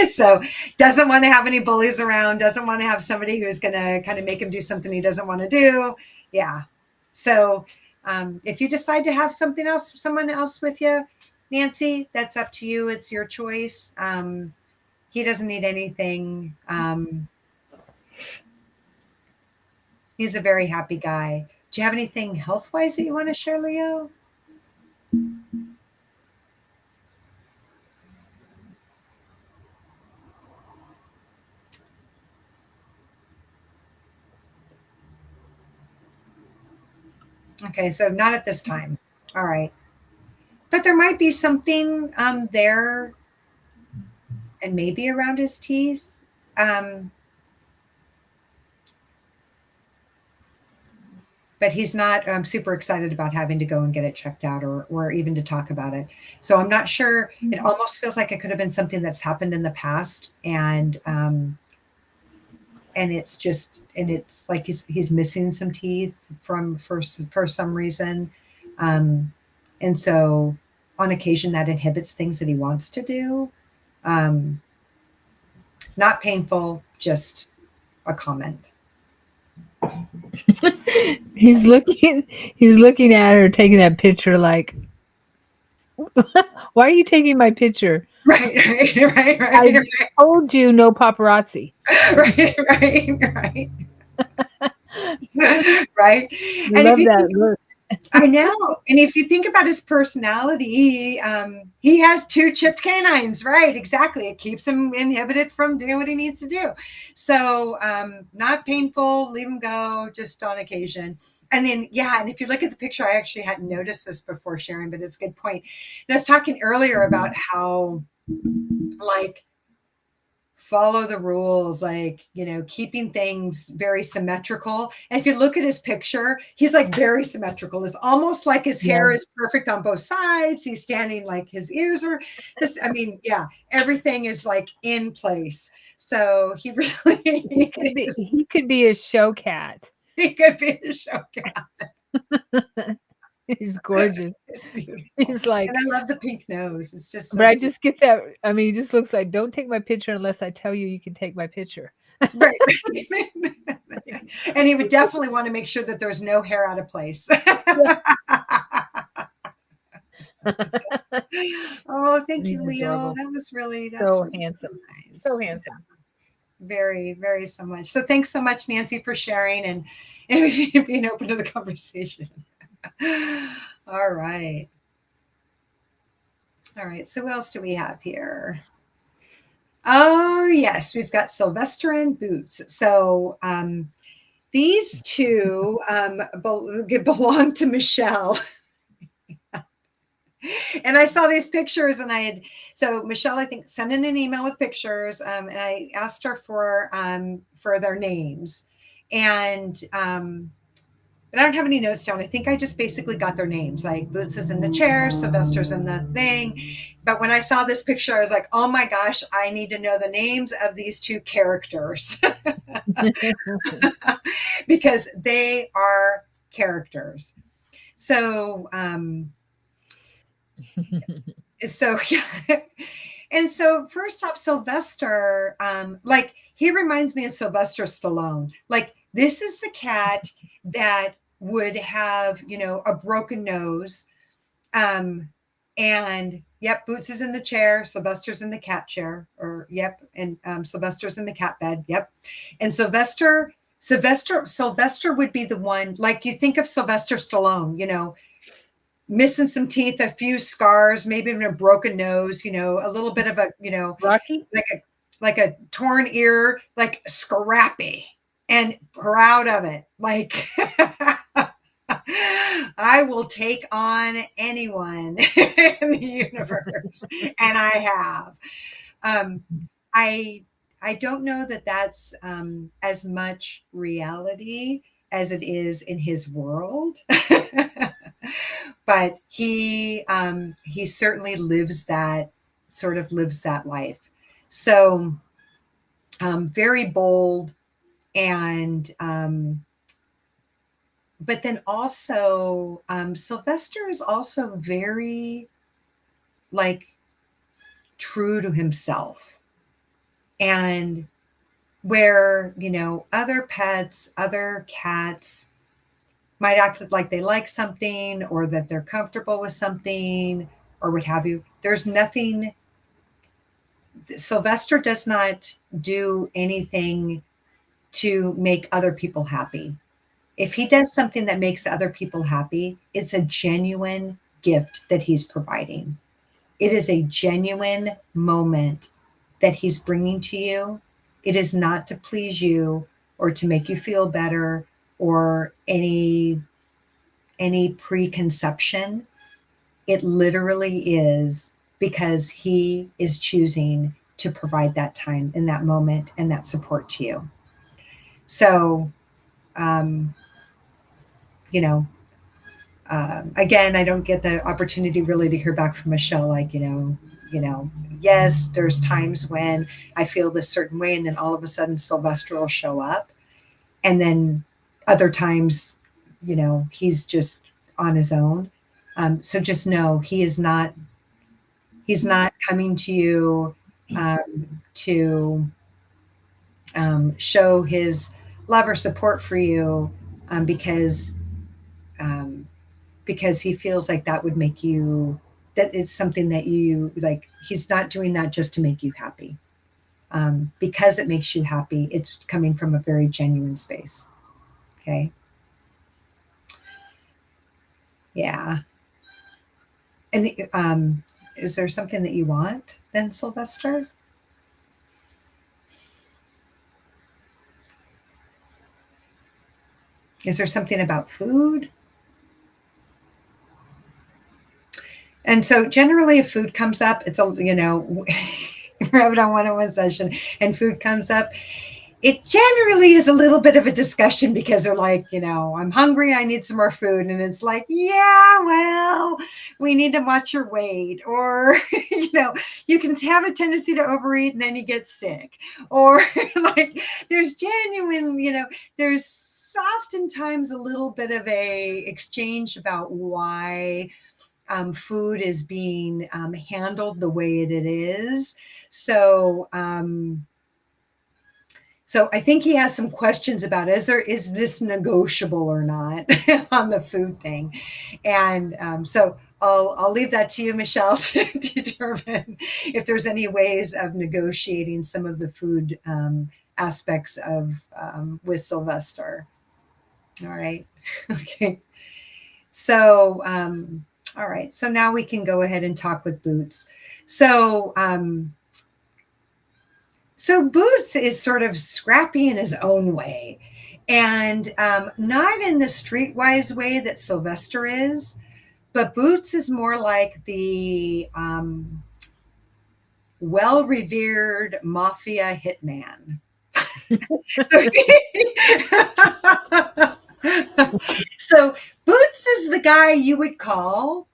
So doesn't want to have any bullies around, doesn't want to have somebody who's going to kind of make him do something he doesn't want to do. Yeah. So if you decide to have someone else with you, Nancy, that's up to you. It's your choice. He doesn't need anything. He's a very happy guy. Do you have anything health-wise that you want to share, Leo? Okay, so not at this time. All right. But there might be something there, and maybe around his teeth. But he's not super excited about having to go and get it checked out, or even to talk about it. So I'm not sure. It almost feels like it could have been something that's happened in the past, and it's like he's missing some teeth for some reason, and so on occasion that inhibits things that he wants to do. Not painful, just a comment. He's looking at her, taking that picture like, why are you taking my picture? Right. I told you no paparazzi. Right. Right. I And if love you that think, look. I know, and if you think about his personality, he has two chipped canines, right? Exactly. It keeps him inhibited from doing what he needs to do. So not painful, leave him go, just on occasion. And then, yeah, and if you look at the picture, I actually hadn't noticed this before, Sharon, but it's a good point. And I was talking earlier about how, like, follow the rules, like, keeping things very symmetrical. And if you look at his picture, he's like very symmetrical. It's almost like his hair is perfect on both sides. He's standing like his ears are this. I mean, yeah, everything is like in place. So he really He could be a show cat. he could be a show cat. He's gorgeous. It's beautiful. He's And like, I love the pink nose. It's just so but I sweet. just get that. I mean, he just looks like, don't take my picture unless I tell you you can take my picture. Right. And he would definitely want to make sure that there's no hair out of place. Oh, thank you, He's Leo. adorable. That's So really so handsome. So nice. handsome. Very, very so much. So thanks so much, Nancy, for sharing and being open to the conversation. All right. All right. So what else do we have here? Oh, yes, we've got Sylvester and Boots. So these two belong to Michelle. And I saw these pictures, and so Michelle, I think, sent in an email with pictures, and I asked her for their names, and but I don't have any notes down. I think I just basically got their names. Like Boots is in the chair, Sylvester's in the thing. But when I saw this picture, I was like, oh my gosh, I need to know the names of these two characters because they are characters. So, so yeah. And so first off, Sylvester, like he reminds me of Sylvester Stallone. Like this is the cat that would have, a broken nose. And yep, Boots is in the chair, Sylvester's in the cat chair, or yep, and Sylvester's in the cat bed. Yep. And Sylvester would be the one, like you think of Sylvester Stallone, missing some teeth, a few scars, maybe even a broken nose, a little bit of a, Rocky? like a torn ear, like scrappy and proud of it. Like I will take on anyone in the universe, and I have. I I don't know that that's as much reality as it is in his world. But he certainly lives that life. So very bold and but then also Sylvester is also very like true to himself, and where other pets, other cats might act like they like something or that they're comfortable with something or what have you. There's nothing. Sylvester does not do anything to make other people happy. If he does something that makes other people happy, it's a genuine gift that he's providing. It is a genuine moment that he's bringing to you. It is not to please you or to make you feel better or any preconception. It literally is because he is choosing to provide that time in that moment and that support to you. So, um, you know, again, I don't get the opportunity really to hear back from Michelle. Like, yes, there's times when I feel this certain way, and then all of a sudden Sylvester will show up, and then other times, he's just on his own. So just know he is not. He's not coming to you to show his love or support for you because um, because he feels like that would make you that it's something that you like. He's not doing that just to make you happy. Because it makes you happy, it's coming from a very genuine space. Okay. Yeah. And is there something that you want then, Sylvester? Is there something about food? And so generally if food comes up, it's we're having a one-on-one session and food comes up. it generally is a little bit of a discussion because they're like, I'm hungry, I need some more food. And it's like, yeah, well, we need to watch your weight. Or, you can have a tendency to overeat and then you get sick. Or like there's genuine, there's oftentimes a little bit of a exchange about why food is being handled the way it is. So, so I think he has some questions about is this negotiable or not on the food thing, and so I'll leave that to you, Michelle, to determine if there's any ways of negotiating some of the food aspects of with Sylvester. All right, okay. So all right, so now we can go ahead and talk with Boots. So so Boots is sort of scrappy in his own way, and not in the streetwise way that Sylvester is, but Boots is more like the well-revered mafia hitman. So, so Boots is the guy you would call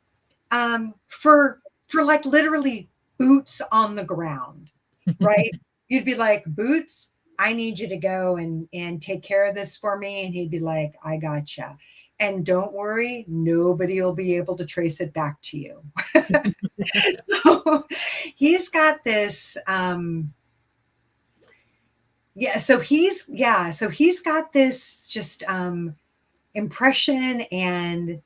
for like literally boots on the ground, right? You'd be like, Boots, I need you to go and take care of this for me. And he'd be like, I gotcha. And don't worry, nobody will be able to trace it back to you. So he's got this so he's got this just impression and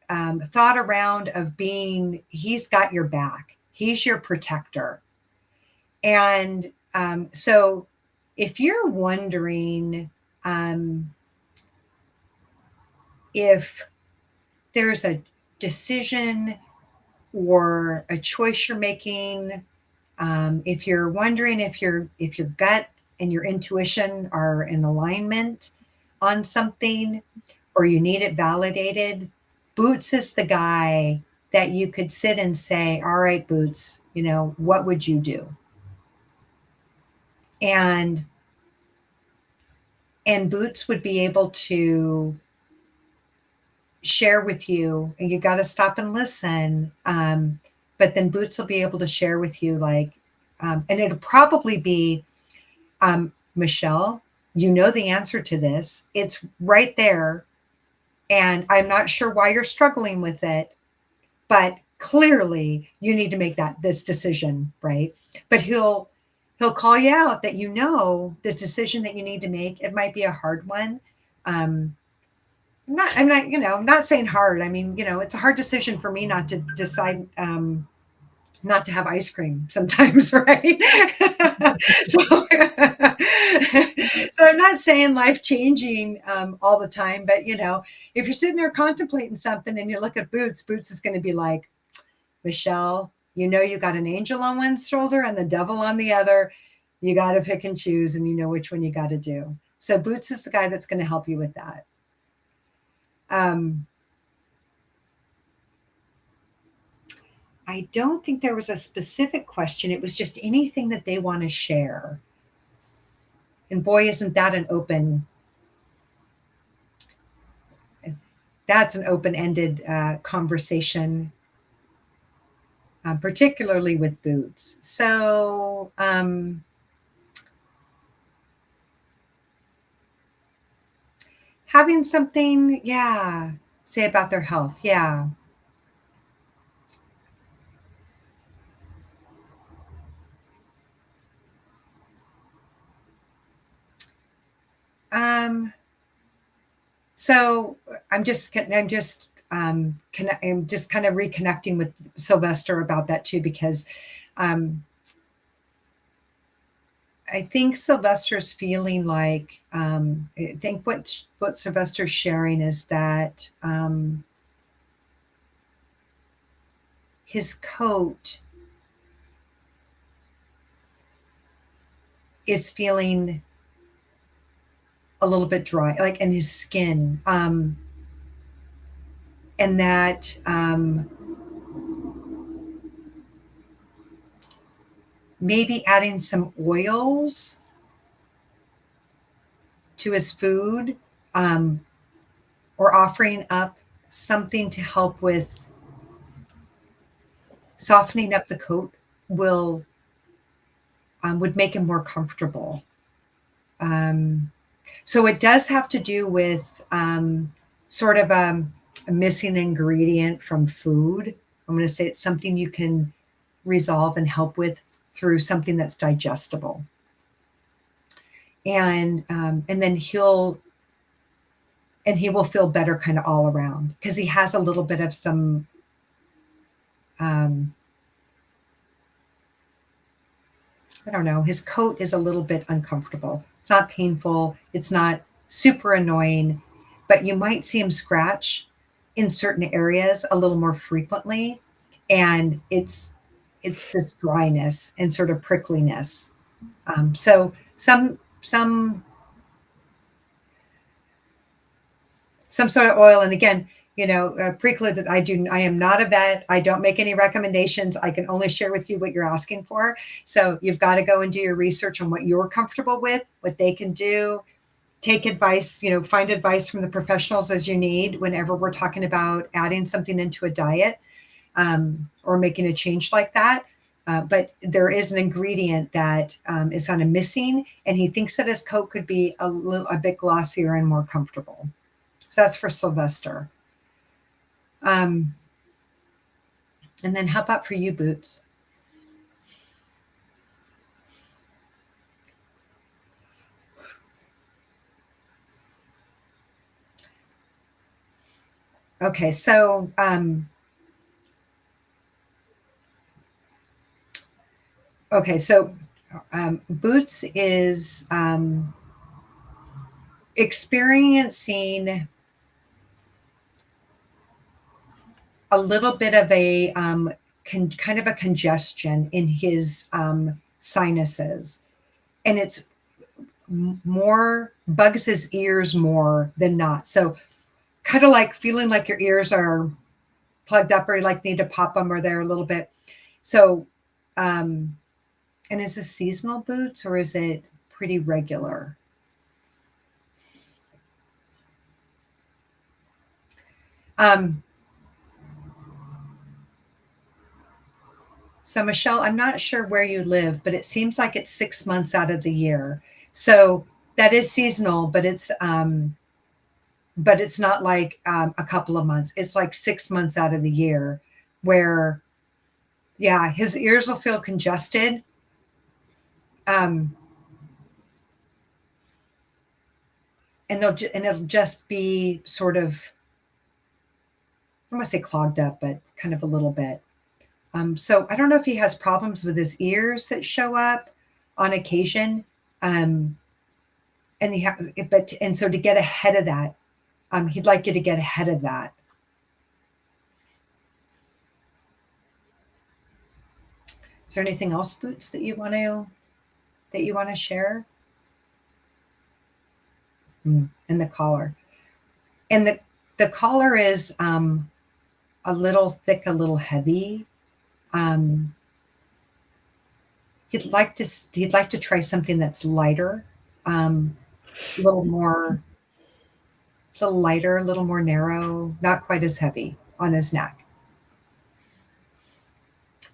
thought around of being, he's got your back, he's your protector. And so if you're wondering if there's a decision or a choice you're making, if you're wondering if your gut and your intuition are in alignment on something, or you need it validated, Boots is the guy that you could sit and say, all right, Boots, what would you do? And Boots would be able to share with you, and you got to stop and listen. But then Boots will be able to share with you, like, and it'll probably be, Michelle, you know the answer to this. It's right there. And I'm not sure why you're struggling with it, but clearly you need to make this decision, right? But he'll call you out that the decision that you need to make. It might be a hard one. I'm not, not saying hard. I mean, it's a hard decision for me not to decide not to have ice cream sometimes, right? so, so I'm not saying life changing all the time, but if you're sitting there contemplating something and you look at Boots is going to be like, Michelle, you got an angel on one shoulder and the devil on the other. You got to pick and choose, and you know which one you got to do. So Boots is the guy that's going to help you with that. I don't think there was a specific question. It was just anything that they want to share. And boy, isn't that that's an open-ended conversation, particularly with Boots. So, having something, say about their health. Yeah. So I'm just kind of reconnecting with Sylvester about that too, because I think Sylvester's feeling like, I think what Sylvester's sharing is that his coat is feeling a little bit dry, like in his skin, and that maybe adding some oils to his food, um, or offering up something to help with softening up the coat will would make him more comfortable. Um, so it does have to do with sort of a missing ingredient from food. I'm going to say it's something you can resolve and help with through something that's digestible. And then he will feel better kind of all around because he has a little bit of some um, I don't know, his coat is a little bit uncomfortable. It's not painful, it's not super annoying, but you might see him scratch in certain areas a little more frequently, and it's this dryness and sort of prickliness. So some sort of oil. And again, precluded. I am not a vet. I don't make any recommendations. I can only share with you what you're asking for. So you've got to go and do your research on what you're comfortable with, what they can do. Take advice, find advice from the professionals as you need whenever we're talking about adding something into a diet, or making a change like that. But there is an ingredient that is kind of missing, and he thinks that his coat could be a bit glossier and more comfortable. So that's for Sylvester. Um, and then how about for you, Boots? Okay, so Boots is experiencing a little bit of a kind of a congestion in his sinuses, and it's more bugs his ears more than not. So kind of like feeling like your ears are plugged up or like need to pop them or they're a little bit. So, and is this seasonal, Boots, or is it pretty regular? Um, So, Michelle, I'm not sure where you live, but it seems like it's 6 months out of the year. So that is seasonal, but it's not like a couple of months. It's like 6 months out of the year where, yeah, his ears will feel congested. Um, and it'll just be sort of, I don't want to say clogged up, but kind of a little bit. So I don't know if he has problems with his ears that show up on occasion. Um, and so to get ahead of that, he'd like you to get ahead of that. Is there anything else, Boots, that you want to share? And the collar, and the collar is a little thick, a little heavy. Um, he'd like to try something that's lighter, a little more, a little lighter, a little more narrow, not quite as heavy on his neck.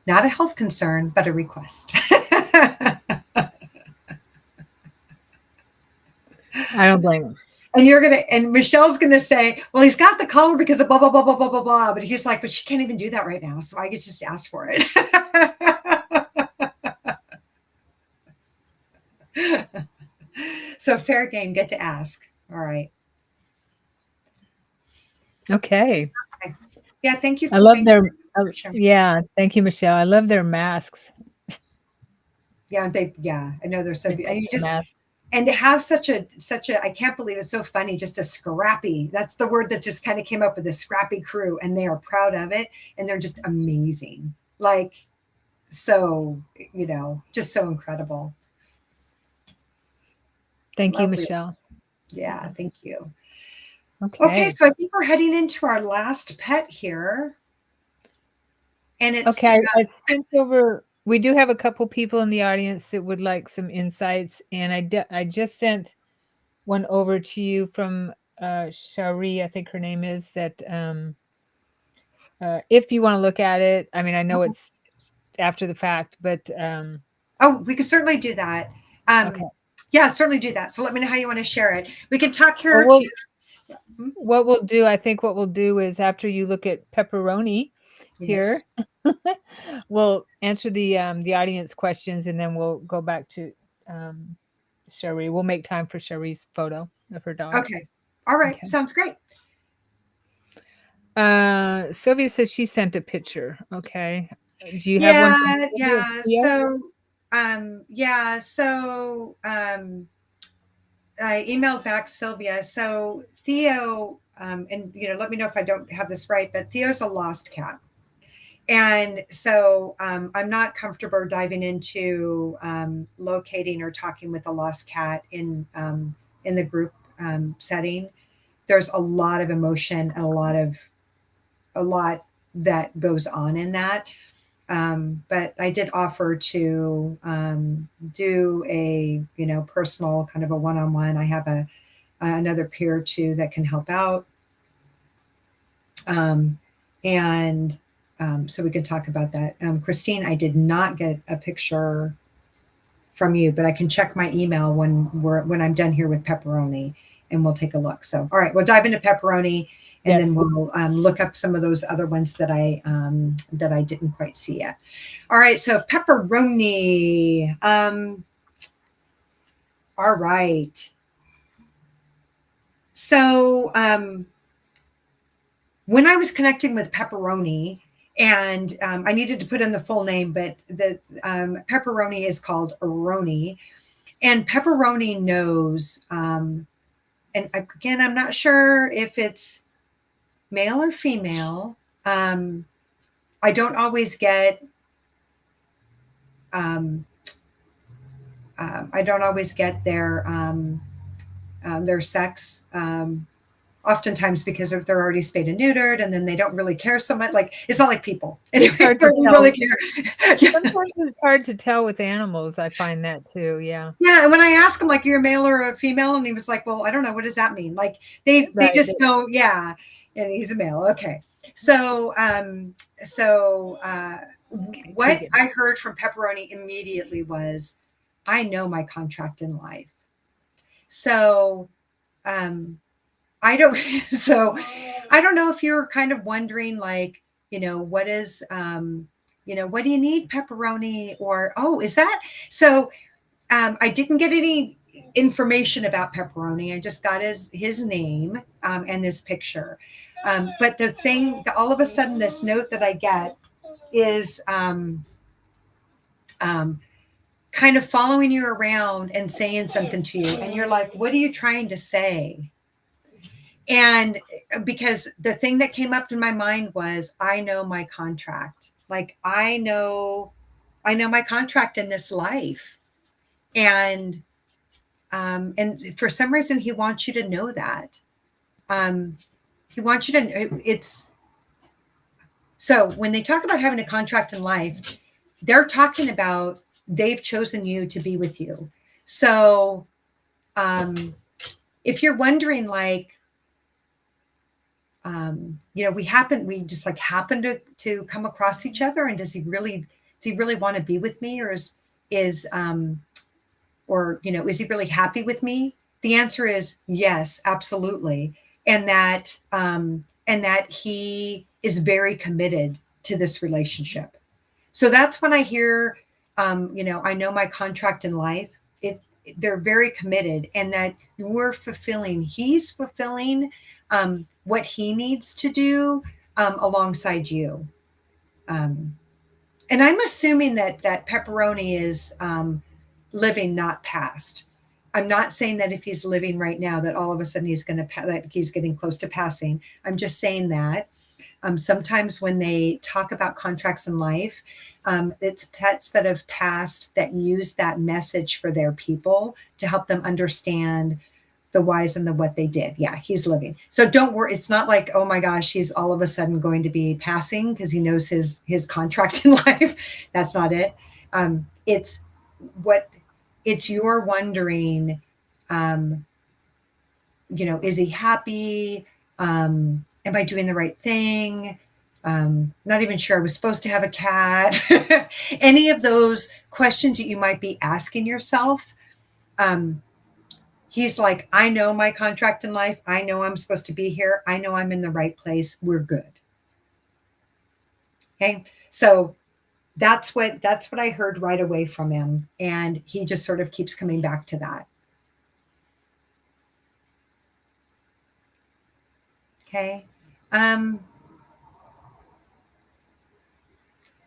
Not a health concern, but a request. I don't blame him. And Michelle's gonna say, well, he's got the collar because of blah, blah, blah, blah, blah, blah, blah. But he's like, but she can't even do that right now. So I could just ask for it. So fair game, get to ask. All right. Okay. Yeah, thank you I for love their, sharing. yeah, thank you, Michelle. I love their masks. Yeah, I know they're so They and you just masks. and to have such a I can't believe it's so funny, just a scrappy, that's the word that just kind of came up with, a scrappy crew, and they are proud of it, and they're just amazing. Like, so, just so incredible. Thank you, Lovely. Michelle. Yeah, thank you. Okay, Okay. so I think we're heading into our last pet here. And it's Okay. I sent over, we do have a couple people in the audience that would like some insights. And I just sent one over to you from Shari, I think her name is, that if you want to look at it, I mean, I know it's after the fact, but Oh, we could certainly do that. okay. Yeah, certainly do that. So let me know how you want to share it. We can talk Well, here too. what we'll do, I think what we'll do is after you look at pepperoni Yes. here, we'll answer the audience questions, and then we'll go back to um, Sherry. We'll make time for Sherry's photo of her dog. Okay. All right. Okay. Sounds great. Sylvia says she sent a picture. Okay. Do you have one from Yeah, Sylvia? yeah. Yeah. So I emailed back Sylvia. So Theo, and let me know if I don't have this right, but Theo's a lost cat. And so I'm not comfortable diving into locating or talking with a lost cat in the group setting. There's a lot of emotion and a lot that goes on in that. But I did offer to do a personal kind of a one-on-one. I have another peer or two that can help out, um, and so we can talk about that. Christine, I did not get a picture from you, but I can check my email when I'm done here with pepperoni, and we'll take a look. So, all right, we'll dive into pepperoni, and then Yes. we'll look up some of those other ones that I didn't quite see yet. All right, so pepperoni. All right. So when I was connecting with pepperoni, and I needed to put in the full name, but the pepperoni is called Aroni, and pepperoni knows. And again, I'm not sure if it's male or female. Um, I don't always get. Um, I don't always get their sex. Oftentimes because if they're already spayed and neutered, and then they don't really care so much. Like it's not like people. Anyway, It's hard they to don't really tell. care. Yeah. Sometimes it's hard to tell with animals. I find that too. Yeah. Yeah, and when I asked him like you're a male or a female, and he was like, "Well, I don't know. What does that mean?" Like they Right. just don't. Yeah, and he's a male. Okay, so Okay. what Tegan. I heard from Pepperoni immediately was, "I know my contract in life." So um, I don't. So I don't know if you're kind of wondering like what is what do you need Pepperoni, or oh, is that so I didn't get any information about Pepperoni. I just got his name and this picture. But the thing, all of a sudden, this note that I get is um, kind of following you around and saying something to you, and you're like, "What are you trying to say?" And because the thing that came up in my mind was, I know my contract. Like I know my contract in this life, and for some reason he wants you to know that. He wants you to it's so when they talk about having a contract in life, they're talking about they've chosen you to be with you. So um if you're wondering like we just like happen to come across each other, and does he really want to be with me, or is or is he really happy with me? The answer is yes, absolutely. And that he is very committed to this relationship. So that's when I hear I know my contract in life. it they're very committed, and that he's fulfilling what he needs to do alongside you. um, and I'm assuming that pepperoni is living, not past. I'm not saying that if he's living right now that all of a sudden that he's getting close to passing. I'm just saying that sometimes when they talk about contracts in life, it's pets that have passed that use that message for their people to help them understand the whys and the what they did. Yeah, he's living. So don't worry. It's not like, oh my gosh, he's all of a sudden going to be passing because he knows his contract in life. That's not it. It's what it's you're wondering. Um, is he happy? Am I doing the right thing? Not even sure I was supposed to have a cat. Any of those questions that you might be asking yourself. Um, he's like, I know my contract in life. I know I'm supposed to be here. I know I'm in the right place. We're good. Okay. So that's what I heard right away from him. And he just sort of keeps coming back to that. Okay. Um,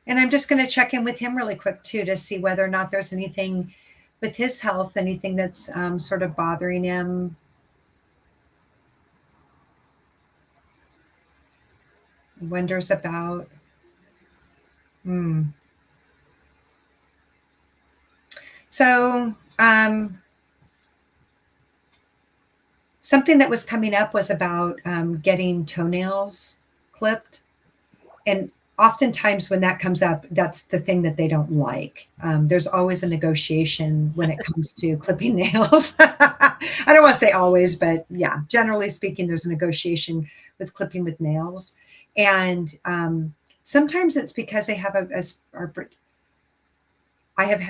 and I'm just going to check in with him really quick too to see whether or not there's anything with his health, anything that's sort of bothering him. Wonders about. Hmm. So something that was coming up was about getting toenails clipped. And oftentimes when that comes up, that's the thing that they don't like. There's always a negotiation when it comes to clipping nails. I don't want to say always, but yeah, generally speaking, there's a negotiation with clipping with nails. And sometimes it's because they have I have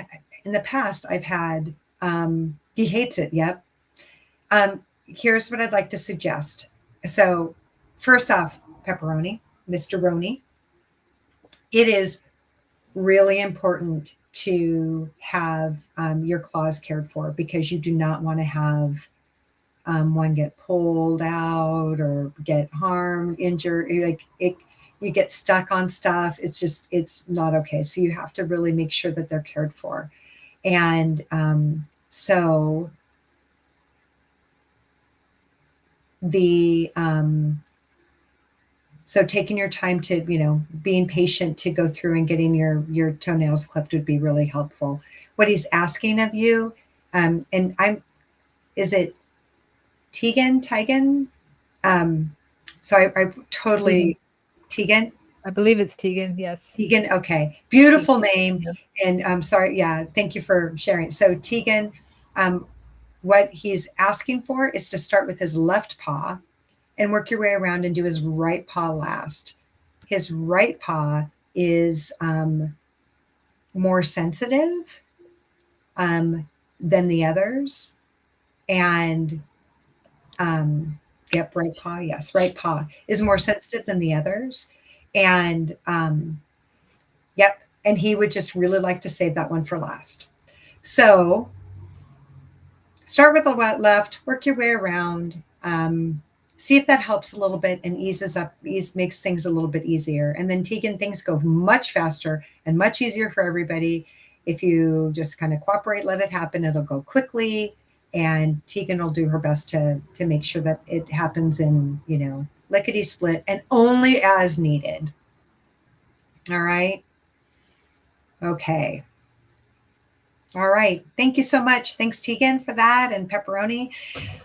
in the past, I've had, he hates it. Yep. Here's what I'd like to suggest. So first off, pepperoni, Mr. Roney, it is really important to have your claws cared for because you do not want to have one get pulled out or get harmed, injured. You get stuck on stuff. It's not okay. So you have to really make sure that they're cared for. And so the so taking your time to, being patient to go through and getting your toenails clipped would be really helpful. What he's asking of you, and is it Tegan? So I totally, Tegan, I believe it's Tegan. Yes. Tegan. Okay. Beautiful Tegan. name. Yeah. And I'm sorry. Yeah. Thank you for sharing. So Tegan, um, what he's asking for is to start with his left paw and work your way around and do his right paw last. His right paw is more sensitive than the others. And yep, right paw. Yes, right paw is more sensitive than the others. And yep, and he would just really like to save that one for last. So start with the left, work your way around. See if that helps a little bit and makes things a little bit easier. And then Tegan, things go much faster and much easier for everybody. If you just kind of cooperate, let it happen, it'll go quickly. And Tegan will do her best to make sure that it happens in, lickety split and only as needed. All right. Okay. All right. Thank you so much. Thanks, Tegan, for that and pepperoni.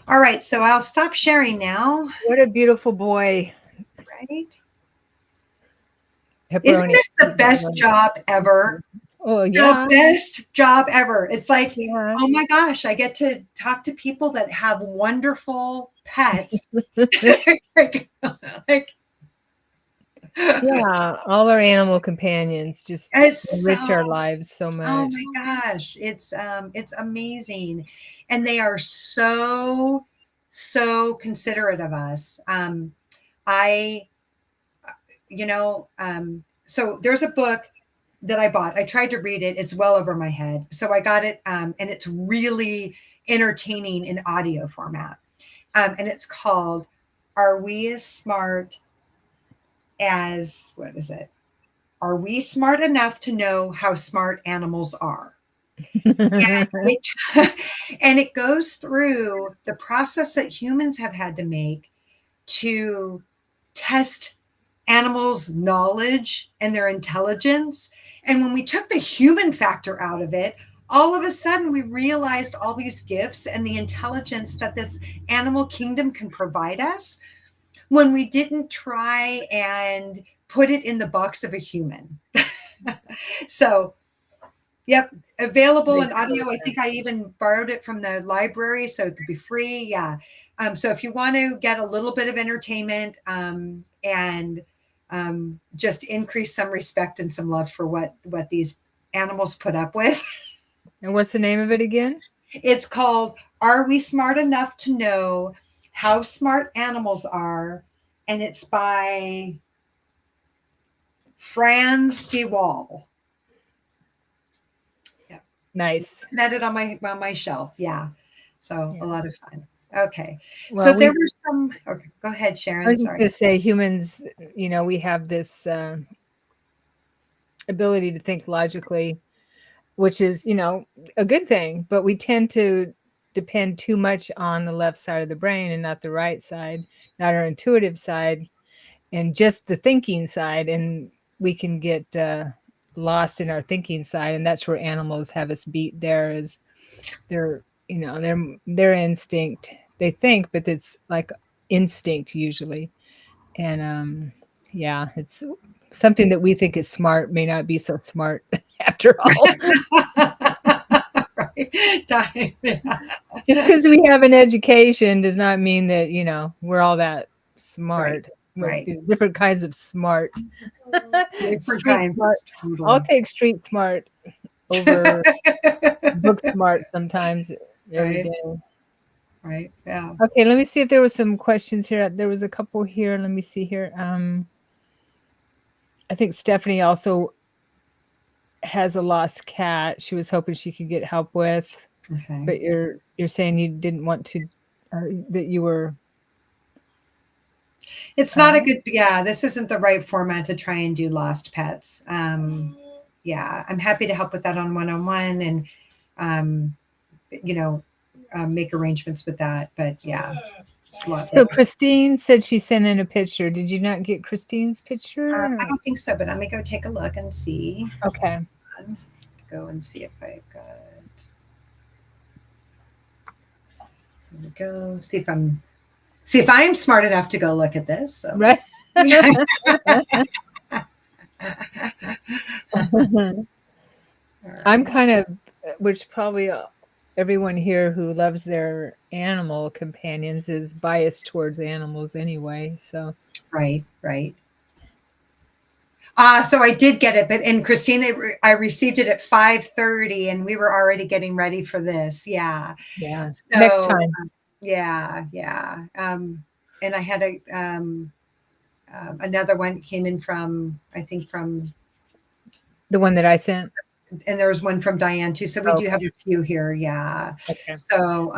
All right. So I'll stop sharing now. What a beautiful boy. Right. Isn't Pepperoni. this the best job ever? Oh, The yeah. best job ever. It's like, Yeah. oh my gosh, I get to talk to people that have wonderful pets. like, Yeah. All our animal companions just it's enrich our so, lives so oh much. my gosh, it's amazing. And they are so, so considerate of us. I, so there's a book that I bought. I tried to read it. It's well over my head. So I got it, and it's really entertaining in audio format. And it's called "Are We as Smart as What is it? Are we smart enough to know how smart animals are?" It, and it goes through the process that humans have had to make to test animals' knowledge and their intelligence. And when we took the human factor out of it, all of a sudden we realized all these gifts and the intelligence that this animal kingdom can provide us when we didn't try and put it in the box of a human. So, yep, available in Makes total audio. I sense. think I even borrowed it from the library so it could be free. Yeah. So if you want to get a little bit of entertainment and just increase some respect and some love for what these animals put up with, And what's the name of it again? it's called "Are We Smart Enough to Know How Smart Animals Are?" And it's by Franz de Waal. Yeah, Nice. had it on my shelf. Yeah, so a Yeah. lot of fun. Okay, so Well, there were some. Okay, go ahead, I Sharon. was just Sorry. going to say humans, we have this ability to think logically, which is, a good thing, but we tend to depend too much on the left side of the brain and not the right side, not our intuitive side, and just the thinking side. And we can get lost in our thinking side. And that's where animals have us beat there is their instinct. They think, but it's like instinct usually. And yeah, it's something that we think is smart may not be so smart after all. Right. Time. Yeah. Just because we have an education does not mean that, we're all that Right. smart. Right. There's different kinds of smart. Different Street kinds. smart. It's I'll totally. take street smart over book smart sometimes every Right. day. Right. Yeah. Okay, let me see if there was some questions here. There was a couple here. Let me see here. I think Stephanie also has a lost cat she was hoping she could get help with, Okay. but you're saying you didn't want to, that you were. It's not a good. Yeah. This isn't the right format to try and do lost pets. Yeah. I'm happy to help with that on one-on-one and, um, you know, make arrangements with that. But yeah, it's a lot So better. Christine said she sent in a picture. Did you not get Christine's I picture? don't think so, but let me go take a look and see. Okay. Go and see if I've got. Here we go. See if I'm smart enough to go look at this. So Right. let's. Yeah. I'm kind of, which probably everyone here who loves their animal companions is biased towards animals anyway. So Right, right. So I did get it, but and Christina, I received it at 5:30, and we were already getting ready for this. Yeah. yeah, next So time. yeah, yeah. And I had another one came in from I think from The one that I sent. and there was one from Diane too. So we do have Okay. a few here. Yeah. Okay. So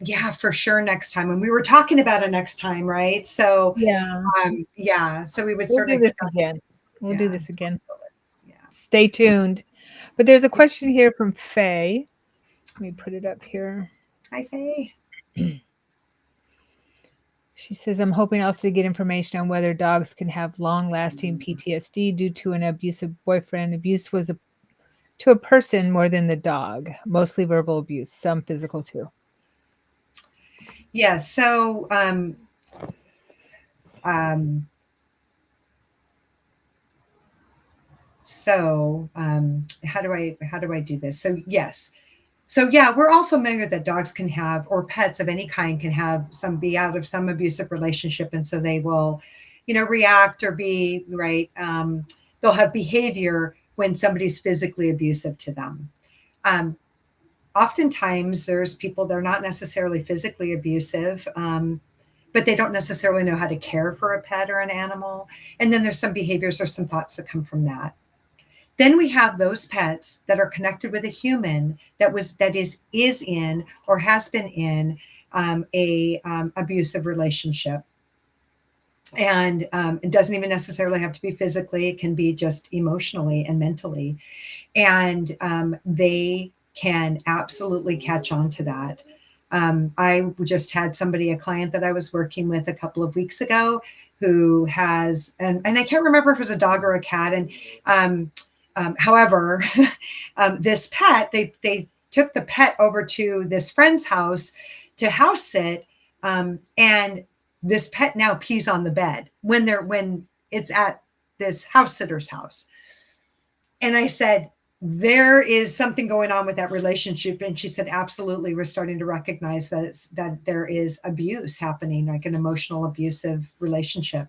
yeah, for sure next time. And we were talking about it next time, right? So Yeah. yeah, so we would We'll sort do of get this on, again. We'll do yeah, this again. the list. Yeah. Stay tuned. But there's a question here from Faye. Let me put it up here. Hi, Faye. She says, I'm hoping also to get information on whether dogs can have long lasting PTSD due to an abusive boyfriend. Abuse was to a person more than the dog, mostly verbal abuse, some physical too. Yeah. So um, how do I do this? So yes. So yeah, we're all familiar that dogs can have, or pets of any kind can have some be out of some abusive relationship, and so they will, react or be right. They'll have behavior when somebody's physically abusive to them. Um, Oftentimes, there's people they're not necessarily physically abusive, but they don't necessarily know how to care for a pet or an animal, and then there's some behaviors or some thoughts that come from that. Then we have those pets that are connected with a human that is in or has been in a abusive relationship, and it doesn't even necessarily have to be physically. It can be just emotionally and mentally, and they can absolutely catch on to that. I just had a client that I was working with a couple of weeks ago who has, and I can't remember if it was a dog or a cat. And however, this pet, they took the pet over to this friend's house to house sit, and this pet now pees on the bed when it's at this house sitter's house. And I said, there is something going on with that relationship. And she said, absolutely, we're starting to recognize that there is abuse happening, like an emotional abusive relationship.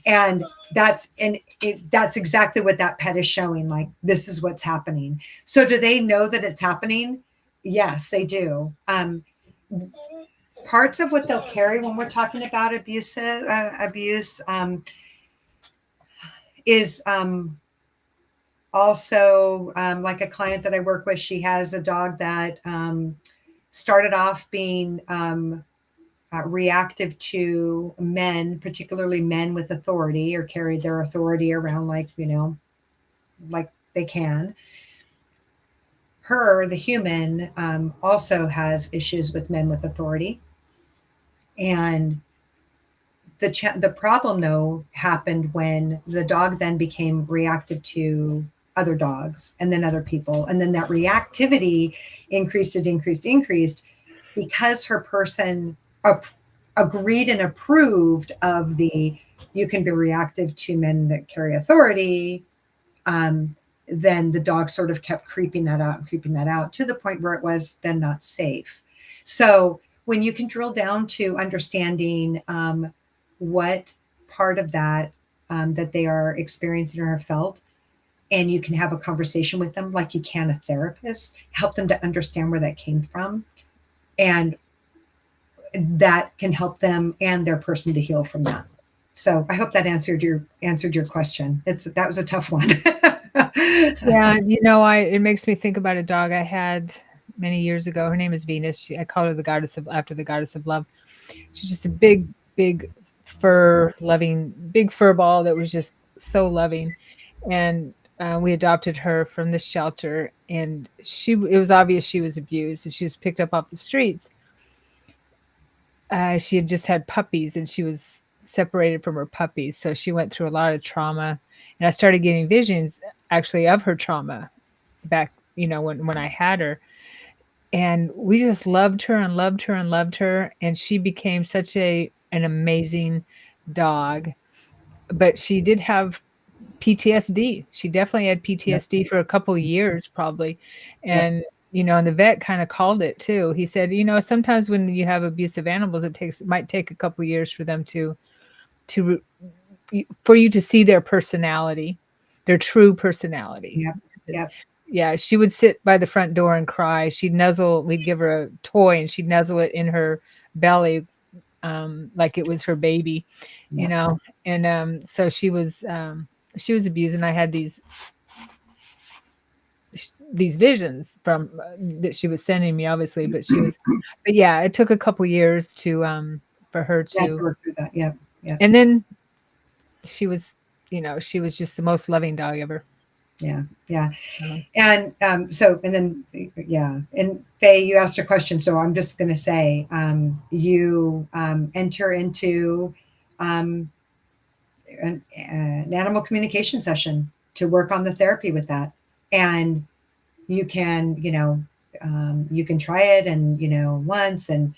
And that's exactly what that pet is showing. Like, this is what's happening. So do they know that it's happening? Yes, they do. Parts of what they'll carry when we're talking about abuse is also, like a client that I work with, she has a dog that started off being reactive to men, particularly men with authority, or carried their authority around like, like they can. Her, the human, also has issues with men with authority. And the problem though happened when the dog then became reactive to other dogs and then other people, and then that reactivity increased because her person agreed and approved of the, you can be reactive to men that carry authority. Then the dog sort of kept creeping that out to the point where it was then not safe. So when you can drill down to understanding what part of that that they are experiencing or have felt, and you can have a conversation with them like you can a therapist, help them to understand where that came from, and that can help them and their person to heal from that. So I hope that answered your question. That was a tough one. Yeah, it makes me think about a dog I had many years ago. Her name is Venus. I call her the goddess of after the goddess of love. She's just a big, big big fur ball that was just so loving. And we adopted her from the shelter, and it was obvious she was abused, and she was picked up off the streets. She had just had puppies, and she was separated from her puppies, so she went through a lot of trauma. And I started getting visions actually of her trauma back, when I had her. And we just loved her and loved her and loved her, and she became such an amazing dog. But she did have PTSD. She definitely had Yep. PTSD for a couple of years probably. Yep. And and the vet kind of called it too. He said, sometimes when you have abusive animals, it might take a couple of years for them to for you to see their personality, their true personality. Yep. Yep. Yeah, she would sit by the front door and cry. We'd give her a toy and she'd nuzzle it in her belly, like it was her baby, Yep. And so she was abused, and I had these visions from that she was sending me, obviously, but yeah, it took a couple years for her Yeah, to to, work through that. Yep. Yep. and then she was, she was just the most loving dog ever. Yeah. Yeah. Uh, And and then, yeah. And Faye, you asked a question. So I'm just going to say, you enter into um, an animal communication session to work on the therapy with that. And you can, you can try it and, once and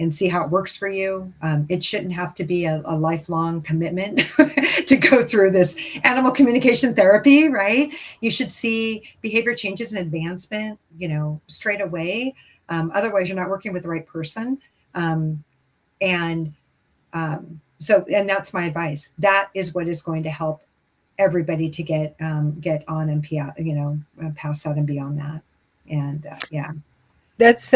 see how it works for you. It shouldn't have to be a lifelong commitment to go through this animal communication therapy, right? You should see behavior changes and advancement, straight away. Otherwise, you're not working with the right person. And and that's my advice. That is what is going to help everybody to get on and past that and beyond that. And yeah. that's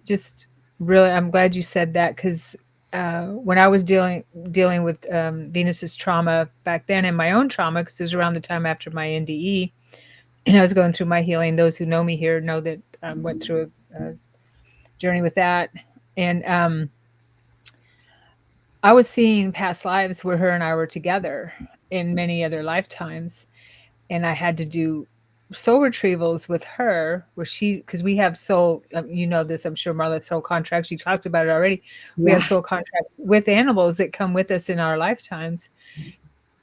just really, I'm glad you said that, because when I was dealing with Venus's trauma back then, and my own trauma, because it was around the time after my NDE, and I was going through my healing. Those who know me here know that I went through a journey with that, and I was seeing past lives where her and I were together in many other lifetimes, and I had to do soul retrievals with her, where because we have soul, this, I'm sure, Marla, soul contracts. You talked about it already. We Yeah. have soul contracts with animals that come with us in our lifetimes.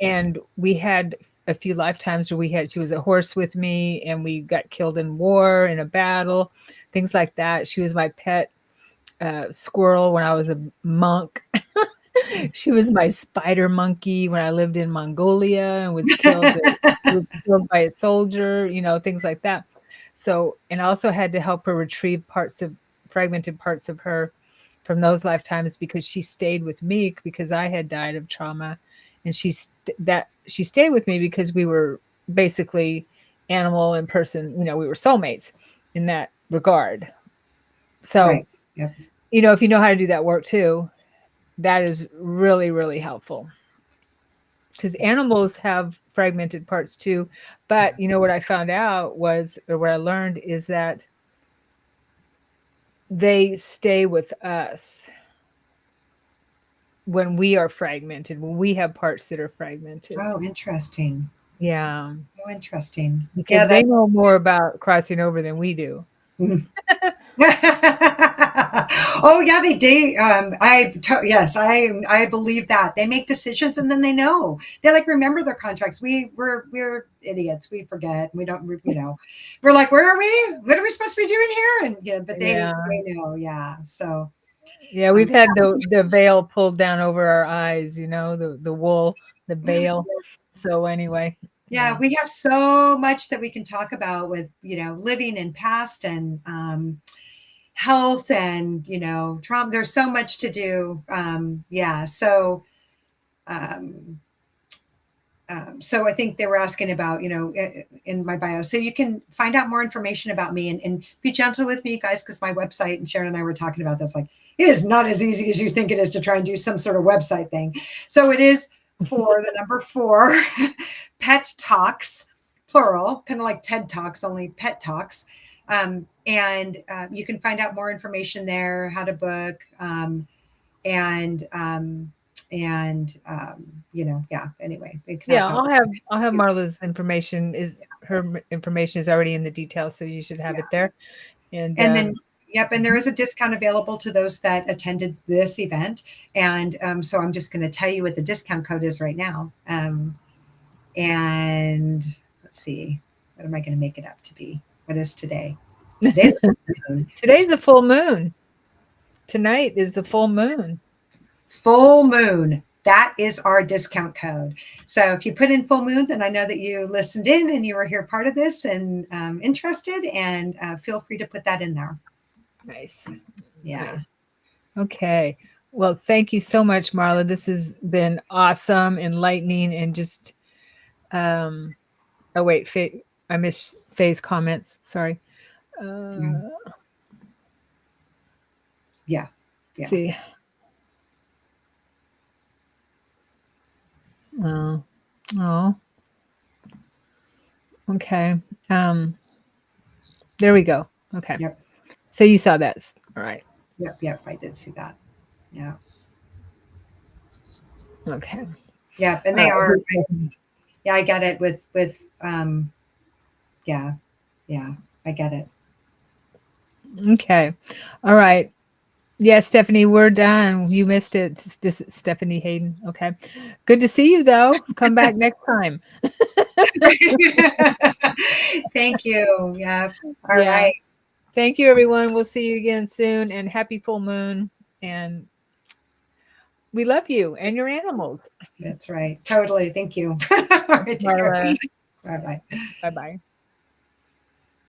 And we had a few lifetimes where she was a horse with me, and we got killed in war, in a battle, things like that. She was my pet squirrel when I was a monk. She was my spider monkey when I lived in Mongolia and was killed by a soldier, things like that. So, and I also had to help her retrieve fragmented parts of her from those lifetimes because she stayed with me because I had died of trauma, and she stayed with me because we were basically animal and person, we were soulmates in that regard. So, Right. Yep. if you know how to do that work too, that is really, really helpful because animals have fragmented parts too. But what I found out was, or what I learned is that they stay with us when we are fragmented, when we have parts that are fragmented. Oh, interesting. Yeah, Oh, interesting. Yeah, because they that's. know more about crossing over than we do. Mhm. Oh yeah, they date. Yes, I believe that they make decisions and then they know they like remember their contracts. We're idiots. We forget. We don't. We're like, where are we? What are we supposed to be doing here? And yeah, but Yeah. they know. Yeah. So Yeah, we've had the veil pulled down over our eyes, the wool, the veil. So anyway, yeah, yeah. we have so much that we can talk about with living in past and health and trauma. There's so much to do. Yeah. Um, so I think they were asking about, in my bio. So you can find out more information about me and be gentle with me, guys, because my website, and Sharon and I were talking about this, like, it is not as easy as you think it is to try and do some sort of website thing. So it is for the number 4, Pet Talks, plural, kind of like TED Talks, only Pet Talks. And you can find out more information there, how to book, and yeah, anyway, they can Yeah, help. I'll have Marla's information. Information is already in the details, so you should have it there. And And then, yep, and there is a discount available to those that attended this event. And so I'm just going to tell you what the discount code is right now. And let's see, what am I going to make it up to be? What is today? Today's today's the full moon. Tonight is the full moon. full moon. That is our discount code. So if you put in full moon, then I know that you listened in and you were here part of this and interested, and feel free to put that in there. Nice. Yeah. Nice. Okay. Well, thank you so much, Marla. This has been awesome, enlightening, and just oh wait, I missed Faye's comments. Sorry. Yeah. Uh, Yeah. Yeah. see. Oh, oh, okay. Um, there we go. Okay. Yep. So you saw that. All right. Yep. Yep. I did see that. Yeah. Okay. Yep. And All they right. are. Yeah, I get it with yeah. Yeah. I get it. Okay. All right. Yeah, Stephanie, we're done. You missed it. This is Stephanie Hayden. Okay. Good to see you, though. Come back next time. Thank you. Yeah. All Yeah. right. Thank you, everyone. We'll see you again soon. And happy full moon. And we love you and your animals. That's right. Totally. Thank you. All right, take care. Marla. Bye bye. Bye bye.